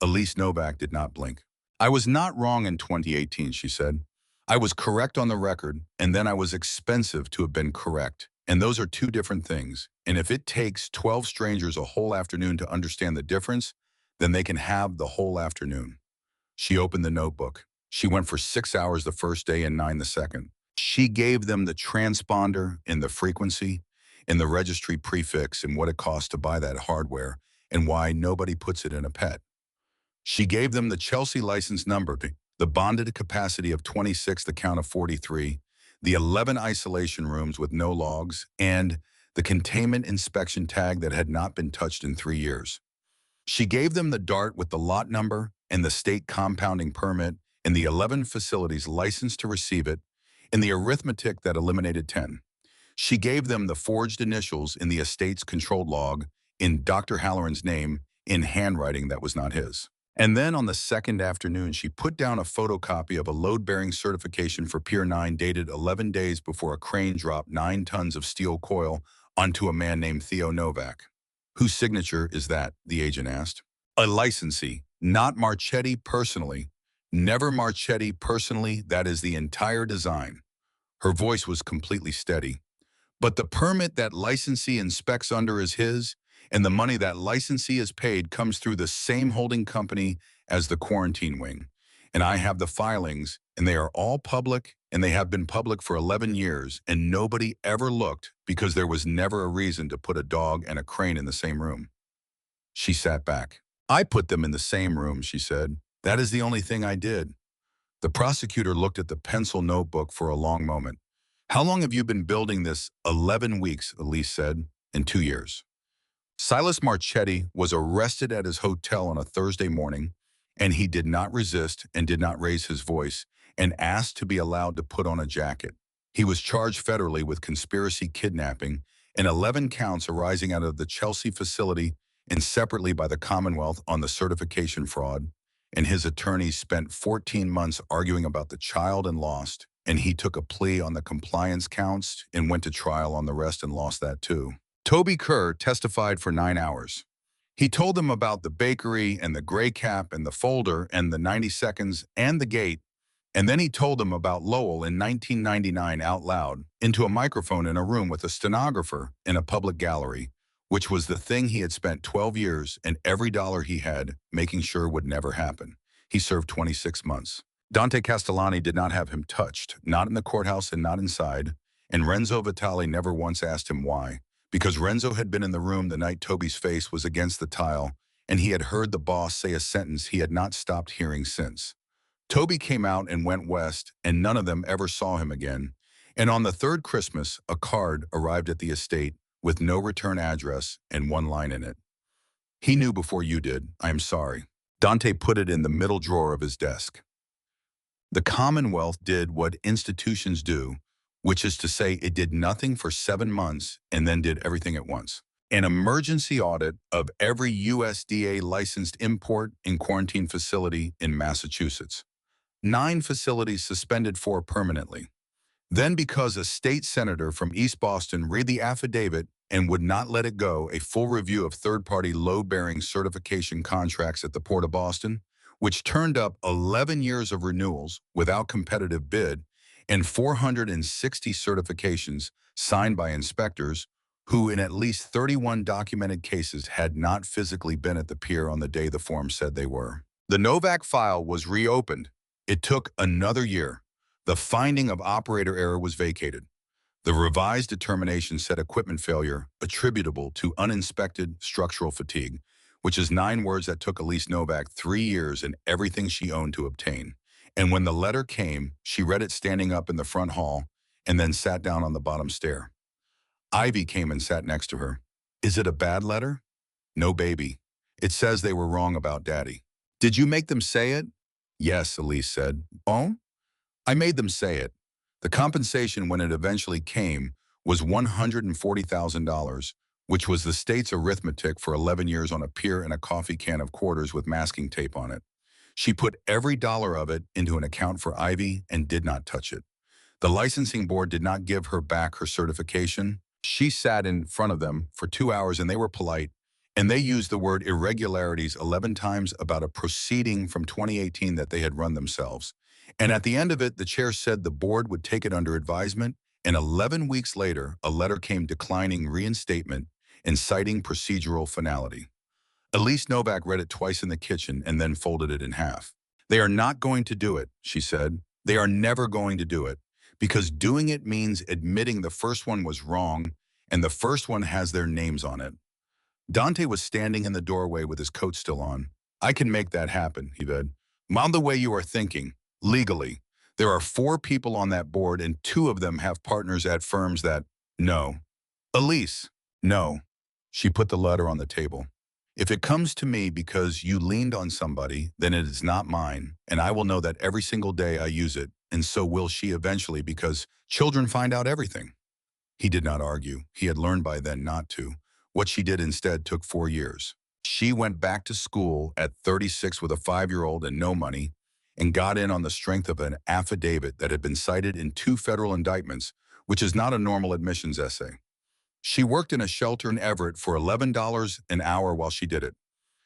Speaker 1: Elise Novak did not blink. I was not wrong in 2018, she said. I was correct on the record, and then I was expensive to have been correct. And those are two different things. And if it takes 12 strangers a whole afternoon to understand the difference, then they can have the whole afternoon. She opened the notebook. She went for 6 hours the first day and 9 the second. She gave them the transponder and the frequency and the registry prefix and what it costs to buy that hardware and why nobody puts it in a pet. She gave them the Chelsea license number, the bonded capacity of 26, the count of 43, the 11 isolation rooms with no logs, and the containment inspection tag that had not been touched in 3 years. She gave them the dart with the lot number and the state compounding permit and the 11 facilities licensed to receive it and the arithmetic that eliminated 10. She gave them the forged initials in the estate's controlled log in Dr. Halloran's name in handwriting that was not his. And then on the second afternoon, she put down a photocopy of a load-bearing certification for Pier 9 dated 11 days before a crane dropped 9 tons of steel coil onto a man named Theo Novak. Whose signature is that? The agent asked. A licensee, not Marchetti personally. Never Marchetti personally, that is the entire design. Her voice was completely steady. But the permit that licensee inspects under is his, and the money that licensee is paid comes through the same holding company as the quarantine wing. And I have the filings, and they are all public, and they have been public for 11 years, and nobody ever looked because there was never a reason to put a dog and a crane in the same room. She sat back. I put them in the same room, she said. That is the only thing I did. The prosecutor looked at the pencil notebook for a long moment. How long have you been building this? 11 weeks, Elise said, in 2 years. Silas Marchetti was arrested at his hotel on a Thursday morning, and he did not resist and did not raise his voice and asked to be allowed to put on a jacket. He was charged federally with conspiracy kidnapping and 11 counts arising out of the Chelsea facility and separately by the Commonwealth on the certification fraud, and his attorneys spent 14 months arguing about the child and lost, and he took a plea on the compliance counts and went to trial on the rest and lost that too. Toby Kerr testified for 9 hours. He told them about the bakery and the gray cap and the folder and the 90 seconds and the gate, and then he told them about Lowell in 1999 out loud into a microphone in a room with a stenographer in a public gallery, which was the thing he had spent 12 years and every dollar he had making sure would never happen. He served 26 months. Dante Castellani did not have him touched, not in the courthouse and not inside, and Renzo Vitali never once asked him why, because Renzo had been in the room the night Toby's face was against the tile, and he had heard the boss say a sentence he had not stopped hearing since. Toby came out and went west, and none of them ever saw him again. And on the third Christmas, a card arrived at the estate with no return address and one line in it. He knew before you did. I am sorry. Dante put it in the middle drawer of his desk. The Commonwealth did what institutions do, which is to say it did nothing for 7 months and then did everything at once. An emergency audit of every USDA-licensed import and quarantine facility in Massachusetts. 9 facilities suspended 4 permanently. Then, because a state senator from East Boston read the affidavit and would not let it go, a full review of third-party load-bearing certification contracts at the Port of Boston, which turned up 11 years of renewals without competitive bid and 460 certifications signed by inspectors who, in at least 31 documented cases, had not physically been at the pier on the day the form said they were. The Novak file was reopened. It took another year. The finding of operator error was vacated. The revised determination said equipment failure attributable to uninspected structural fatigue, which is 9 words that took Elise Novak 3 years and everything she owned to obtain. And when the letter came, she read it standing up in the front hall and then sat down on the bottom stair. Ivy came and sat next to her. Is it a bad letter? No, baby. It says they were wrong about Daddy. Did you make them say it? Yes, Elise said. Oh? I made them say it. The compensation when it eventually came was $140,000, which was the state's arithmetic for 11 years on a pier and a coffee can of quarters with masking tape on it. She put every dollar of it into an account for Ivy and did not touch it. The licensing board did not give her back her certification. She sat in front of them for 2 hours and they were polite, and they used the word irregularities 11 times about a proceeding from 2018 that they had run themselves. And at the end of it, the chair said the board would take it under advisement, and 11 weeks later, a letter came declining reinstatement and citing procedural finality. Elise Novak read it twice in the kitchen and then folded it in half. They are not going to do it, she said. They are never going to do it, because doing it means admitting the first one was wrong, and the first one has their names on it. Dante was standing in the doorway with his coat still on. I can make that happen, he said. Mind the way you are thinking. Legally, there are 4 people on that board and 2 of them have partners at firms that... No. Elise, no. She put the letter on the table. If it comes to me because you leaned on somebody, then it is not mine, and I will know that every single day I use it, and so will she eventually because children find out everything. He did not argue. He had learned by then not to. What she did instead took 4 years. She went back to school at 36 with a 5-year-old and no money, and got in on the strength of an affidavit that had been cited in 2 federal indictments, which is not a normal admissions essay. She worked in a shelter in Everett for $11 an hour while she did it.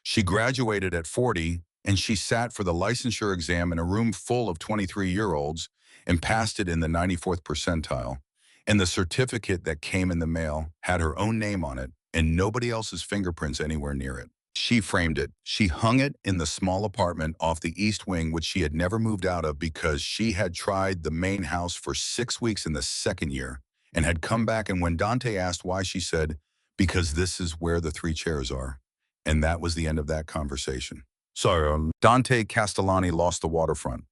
Speaker 1: She graduated at 40, and she sat for the licensure exam in a room full of 23-year-olds and passed it in the 94th percentile. And the certificate that came in the mail had her own name on it and nobody else's fingerprints anywhere near it. She framed it. She hung it in the small apartment off the East Wing, which she had never moved out of because she had tried the main house for 6 weeks in the second year and had come back, and when Dante asked why, she said, because this is where the 3 chairs are. And that was the end of that conversation. So, Dante Castellani lost the waterfront.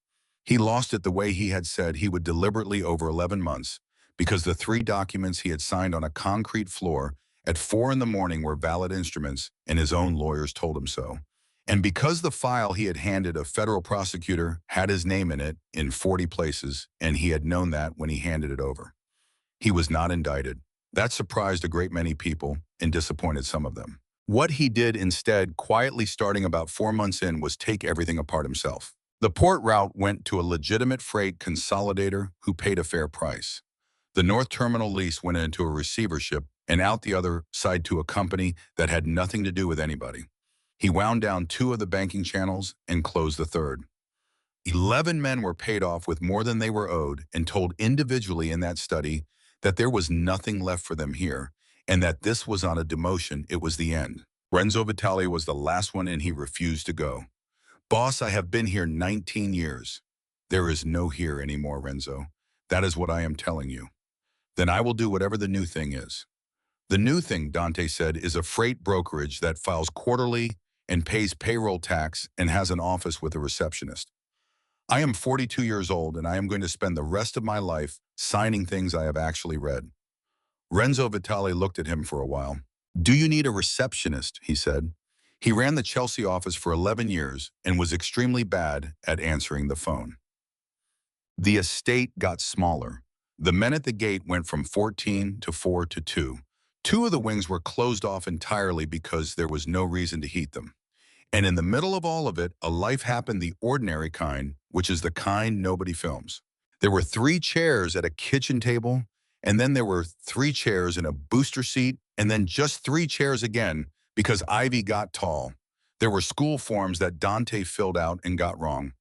Speaker 1: He lost it the way he had said he would deliberately over 11 months, because the 3 documents he had signed on a concrete floor at 4 in the morning were valid instruments, and his own lawyers told him so. And because the file he had handed a federal prosecutor had his name in it in 40 places, and he had known that when he handed it over. He was not indicted. That surprised a great many people and disappointed some of them. What he did instead, quietly starting about 4 months in, was take everything apart himself. The port route went to a legitimate freight consolidator who paid a fair price. The North Terminal lease went into a receivership and out the other side to a company that had nothing to do with anybody. He wound down 2 of the banking channels and closed the third. 11 men were paid off with more than they were owed and told individually in that study that there was nothing left for them here and that this was not a demotion, it was the end. Renzo Vitale was the last one and he refused to go. Boss, I have been here 19 years. There is no here anymore, Renzo. That is what I am telling you. Then I will do whatever the new thing is. The new thing, Dante said, is a freight brokerage that files quarterly and pays payroll tax and has an office with a receptionist. I am 42 years old and I am going to spend the rest of my life signing things I have actually read. Renzo Vitale looked at him for a while. Do you need a receptionist? He said. He ran the Chelsea office for 11 years and was extremely bad at answering the phone. The estate got smaller. The men at the gate went from 14 to 4 to 2. 2 of the wings were closed off entirely because there was no reason to heat them. And in the middle of all of it, a life happened the ordinary kind, which is the kind nobody films. There were 3 chairs at a kitchen table, and then there were 3 chairs in a booster seat, and then just 3 chairs again because Ivy got tall. There were school forms that Dante filled out and got wrong.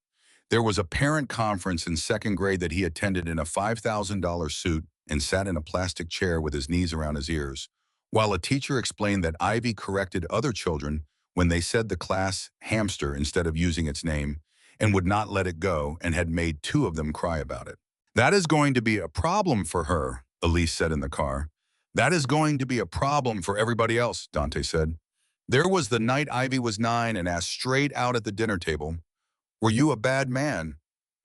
Speaker 1: There was a parent conference in 2nd grade that he attended in a $5,000 suit and sat in a plastic chair with his knees around his ears, while a teacher explained that Ivy corrected other children when they said the class hamster instead of using its name and would not let it go and had made 2 of them cry about it. That is going to be a problem for her, Elise said in the car. That is going to be a problem for everybody else, Dante said. There was the night Ivy was 9 and asked straight out at the dinner table, were you a bad man?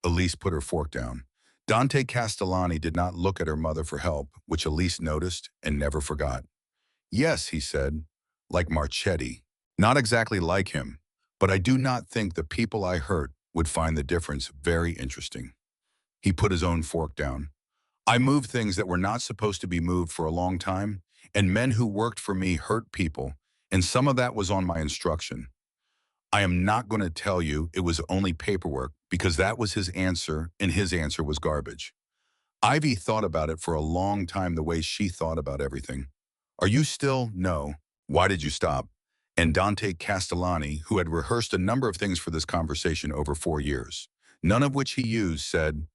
Speaker 1: Elise put her fork down. Dante Castellani did not look at her mother for help, which Elise noticed and never forgot. Yes, he said, like Marchetti. Not exactly like him, but I do not think the people I hurt would find the difference very interesting. He put his own fork down. I moved things that were not supposed to be moved for a long time, and men who worked for me hurt people, and some of that was on my instruction. I am not going to tell you it was only paperwork because that was his answer, and his answer was garbage. Ivy thought about it for a long time the way she thought about everything. Are you still? No. Why did you stop? And Dante Castellani, who had rehearsed a number of things for this conversation over 4 years, none of which he used, said,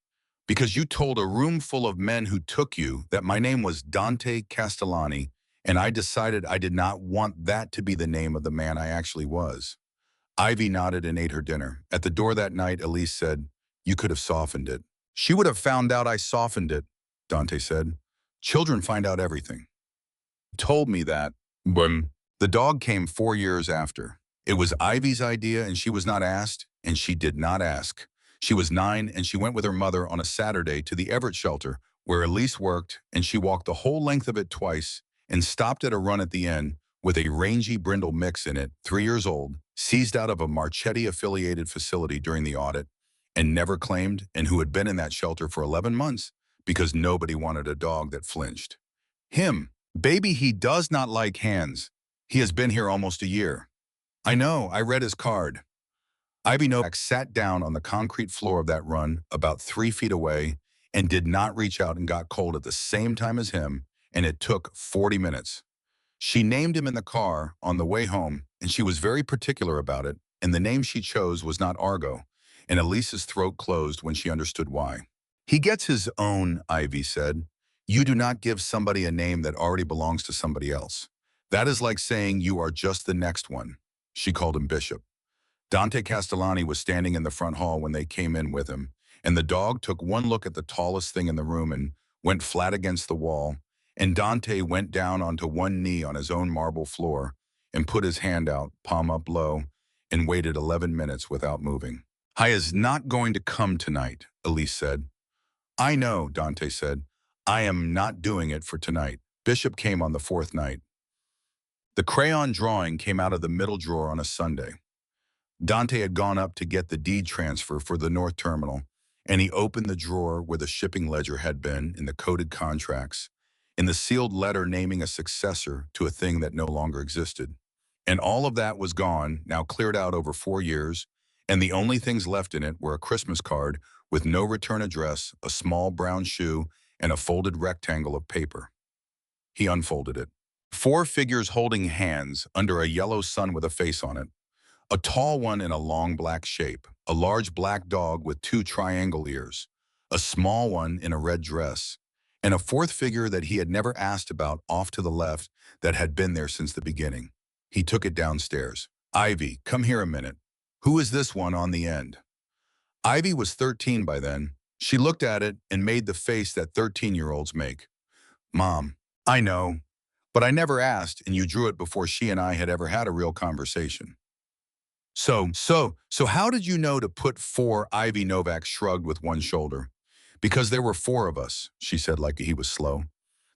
Speaker 1: because you told a room full of men who took you that my name was Dante Castellani, and I decided I did not want that to be the name of the man I actually was. Ivy nodded and ate her dinner. At the door that night, Elise said, you could have softened it. She would have found out I softened it, Dante said. Children find out everything. Told me that. Boom. The dog came 4 years after. It was Ivy's idea and she was not asked, and she did not ask. She was 9 and she went with her mother on a Saturday to the Everett shelter where Elise worked, and she walked the whole length of it twice and stopped at a run at the end with a rangy brindle mix in it, 3 years old, seized out of a Marchetti-affiliated facility during the audit and never claimed, and who had been in that shelter for 11 months because nobody wanted a dog that flinched. Him. Baby, he does not like hands. He has been here almost a year. I know, I read his card. Ivy Novak sat down on the concrete floor of that run about 3 feet away and did not reach out and got cold at the same time as him, and it took 40 minutes. She named him in the car on the way home, and she was very particular about it, and the name she chose was not Argo, and Elise's throat closed when she understood why. He gets his own, Ivy said. You do not give somebody a name that already belongs to somebody else. That is like saying you are just the next one. She called him Bishop. Dante Castellani was standing in the front hall when they came in with him, and the dog took one look at the tallest thing in the room and went flat against the wall, and Dante went down onto one knee on his own marble floor and put his hand out, palm up low, and waited 11 minutes without moving. Hi is not going to come tonight, Elise said. I know, Dante said. I am not doing it for tonight. Bishop came on the 4th night. The crayon drawing came out of the middle drawer on a Sunday. Dante had gone up to get the deed transfer for the North Terminal, and he opened the drawer where the shipping ledger had been in the coded contracts, in the sealed letter naming a successor to a thing that no longer existed. And all of that was gone, now cleared out over 4 years, and the only things left in it were a Christmas card with no return address, a small brown shoe, and a folded rectangle of paper. He unfolded it. 4 figures holding hands under a yellow sun with a face on it. A tall one in a long black shape, a large black dog with 2 triangle ears, a small one in a red dress, and a 4th figure that he had never asked about off to the left that had been there since the beginning. He took it downstairs. Ivy, come here a minute. Who is this one on the end? Ivy was 13 by then. She looked at it and made the face that 13-year-olds make. Mom, I know, but I never asked, and you drew it before she and I had ever had a real conversation. So how did you know to put 4? Ivy Novak shrugged with one shoulder. Because there were 4 of us, she said like he was slow.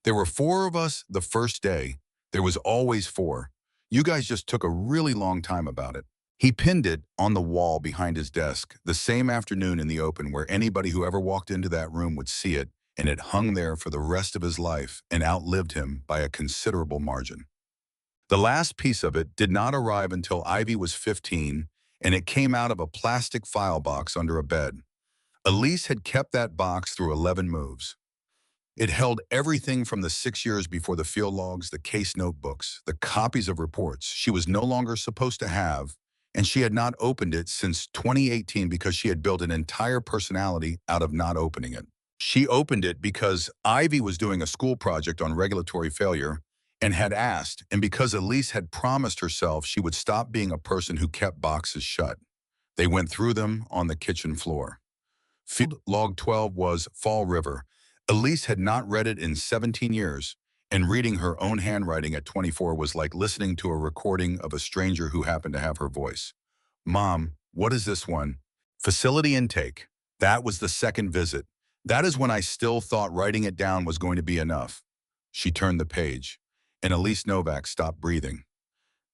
Speaker 1: There were 4 of us the first day. There was always 4. You guys just took a really long time about it. He pinned it on the wall behind his desk the same afternoon in the open where anybody who ever walked into that room would see it, and it hung there for the rest of his life and outlived him by a considerable margin. The last piece of it did not arrive until Ivy was 15, and it came out of a plastic file box under a bed. Elise had kept that box through 11 moves. It held everything from the 6 years before the field logs, the case notebooks, the copies of reports she was no longer supposed to have, and she had not opened it since 2018 because she had built an entire personality out of not opening it. She opened it because Ivy was doing a school project on regulatory failure and had asked, and because Elise had promised herself she would stop being a person who kept boxes shut. They went through them on the kitchen floor. Field log 12 was Fall River. Elise had not read it in 17 years, and reading her own handwriting at 24 was like listening to a recording of a stranger who happened to have her voice. Mom, what is this one? Facility intake. That was the second visit. That is when I still thought writing it down was going to be enough. She turned the page, and Elise Novak stopped breathing.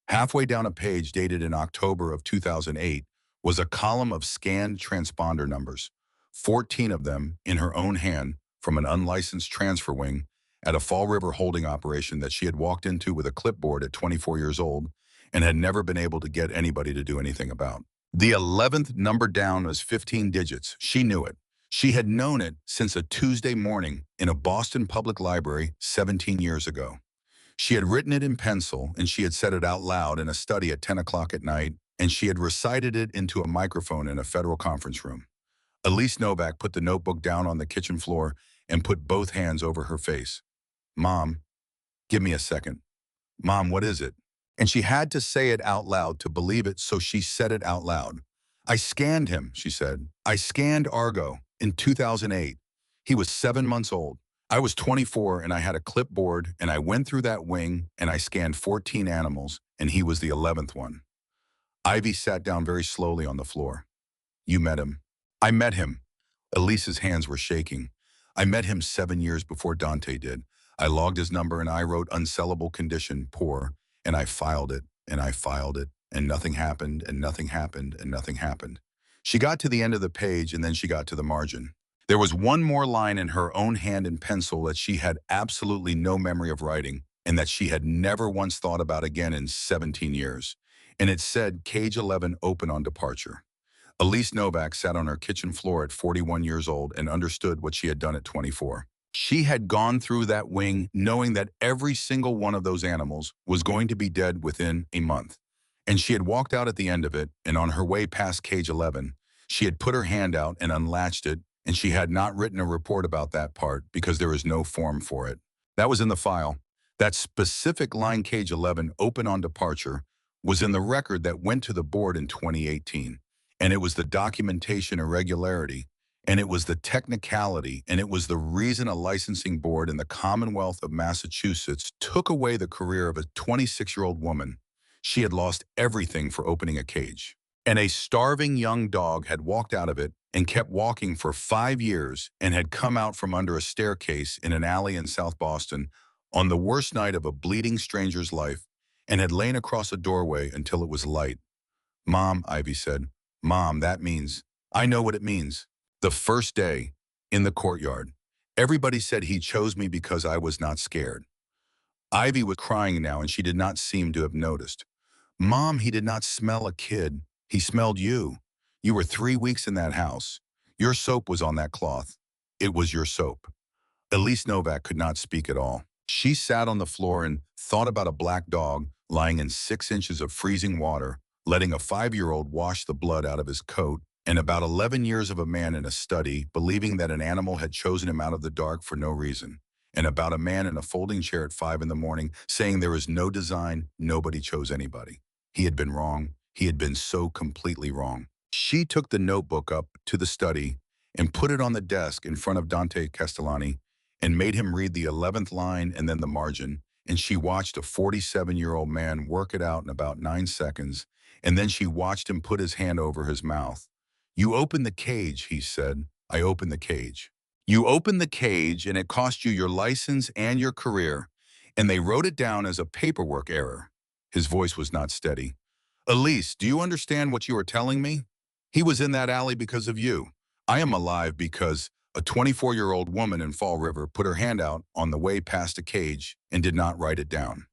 Speaker 1: Halfway down a page dated in October of 2008 was a column of scanned transponder numbers, 14 of them in her own hand from an unlicensed transfer wing, at a Fall River holding operation that she had walked into with a clipboard at 24 years old and had never been able to get anybody to do anything about. The 11th number down was 15 digits. She knew it. She had known it since a Tuesday morning in a Boston public library 17 years ago. She had written it in pencil, and she had said it out loud in a study at 10 o'clock at night, and she had recited it into a microphone in a federal conference room. Elise Novak put the notebook down on the kitchen floor and put both hands over her face. "Mom, give me a second. Mom, what is it?" And she had to say it out loud to believe it, so she said it out loud. "I scanned him," she said. "I scanned Argo in 2008. He was 7 months old. I was 24 and I had a clipboard and I went through that wing and I scanned 14 animals and he was the 11th one." Ivy sat down very slowly on the floor. "You met him." "I met him." Elise's hands were shaking. "I met him 7 years before Dante did. I logged his number and I wrote unsellable condition, poor, and I filed it, and I filed it, and nothing happened, and nothing happened, and nothing happened." She got to the end of the page and then she got to the margin. There was one more line in her own hand in pencil that she had absolutely no memory of writing and that she had never once thought about again in 17 years. And it said, "Cage 11 open on departure." Elise Novak sat on her kitchen floor at 41 years old and understood what she had done at 24. She had gone through that wing knowing that every single one of those animals was going to be dead within a month. And she had walked out at the end of it, and on her way past Cage 11, she had put her hand out and unlatched it, and she had not written a report about that part because there was no form for it. That was in the file. That specific line, Cage 11 open on departure, was in the record that went to the board in 2018. And it was the documentation irregularity, and it was the technicality, and it was the reason a licensing board in the Commonwealth of Massachusetts took away the career of a 26-year-old woman. She had lost everything for opening a cage. And a starving young dog had walked out of it and kept walking for 5 years and had come out from under a staircase in an alley in South Boston on the worst night of a bleeding stranger's life and had lain across a doorway until it was light. "Mom," Ivy said. "Mom, that means—" "I know what it means." The first day, in the courtyard, everybody said he chose me because I was not scared. Ivy was crying now and she did not seem to have noticed. "Mom, he did not smell a kid. He smelled you. You were 3 weeks in that house. Your soap was on that cloth. It was your soap." Elise Novak could not speak at all. She sat on the floor and thought about a black dog lying in 6 inches of freezing water, letting a 5-year-old wash the blood out of his coat, and about 11 years of a man in a study believing that an animal had chosen him out of the dark for no reason, and about a man in a folding chair at 5 in the morning saying there is no design, nobody chose anybody. He had been wrong. He had been so completely wrong. She took the notebook up to the study and put it on the desk in front of Dante Castellani and made him read the 11th line and then the margin, and she watched a 47-year-old man work it out in about 9 seconds, and then she watched him put his hand over his mouth. "You opened the cage," he said. "I opened the cage. You opened the cage, and it cost you your license and your career, and they wrote it down as a paperwork error." His voice was not steady. "Elise, do you understand what you are telling me? He was in that alley because of you. I am alive because a 24-year-old woman in Fall River put her hand out on the way past a cage and did not write it down."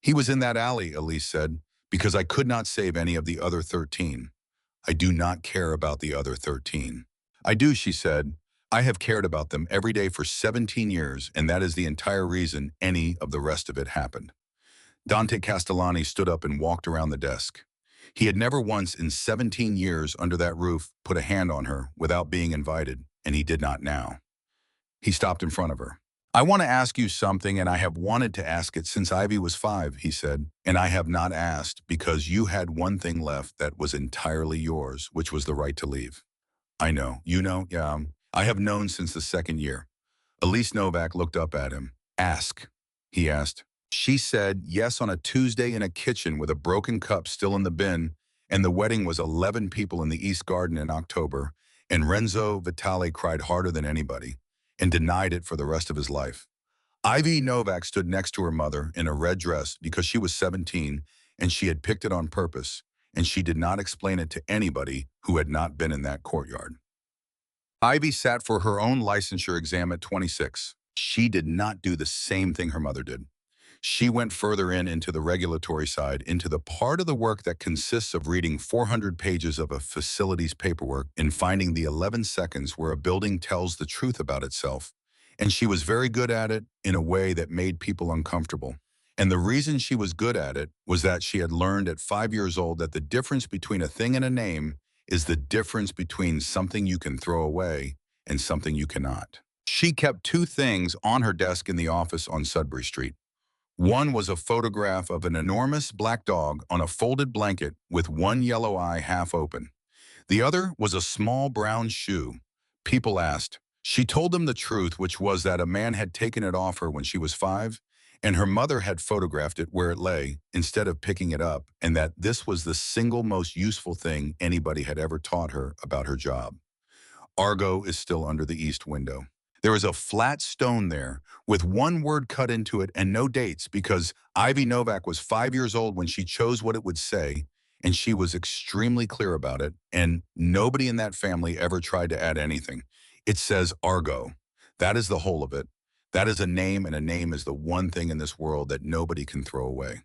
Speaker 1: "He was in that alley," Elise said, "because I could not save any of the other 13. I do not care about the other 13. "I do," she said. "I have cared about them every day for 17 years, and that is the entire reason any of the rest of it happened." Dante Castellani stood up and walked around the desk. He had never once in 17 years under that roof put a hand on her without being invited, and he did not now. He stopped in front of her. "I want to ask you something, and I have wanted to ask it since Ivy was 5, he said, "and I have not asked because you had one thing left that was entirely yours, which was the right to leave." "I know. You know? Yeah. I have known since the 2nd year." Elise Novak looked up at him. "Ask," he asked. She said yes on a Tuesday in a kitchen with a broken cup still in the bin, and the wedding was 11 people in the East Garden in October, and Renzo Vitale cried harder than anybody and denied it for the rest of his life. Ivy Novak stood next to her mother in a red dress because she was 17 and she had picked it on purpose, and she did not explain it to anybody who had not been in that courtyard. Ivy sat for her own licensure exam at 26. She did not do the same thing her mother did. She went further into the regulatory side, into the part of the work that consists of reading 400 pages of a facility's paperwork and finding the 11 seconds where a building tells the truth about itself. And she was very good at it in a way that made people uncomfortable. And the reason she was good at it was that she had learned at 5 years old that the difference between a thing and a name is the difference between something you can throw away and something you cannot. She kept two things on her desk in the office on Sudbury Street. One was a photograph of an enormous black dog on a folded blanket with one yellow eye half open. The other was a small brown shoe. People asked. She told them the truth, which was that a man had taken it off her when she was 5, and her mother had photographed it where it lay instead of picking it up, and that this was the single most useful thing anybody had ever taught her about her job. Argo is still under the east window. There is a flat stone there with one word cut into it and no dates because Ivy Novak was 5 years old when she chose what it would say, and she was extremely clear about it, and nobody in that family ever tried to add anything. It says Argo. That is the whole of it. That is a name, and a name is the one thing in this world that nobody can throw away.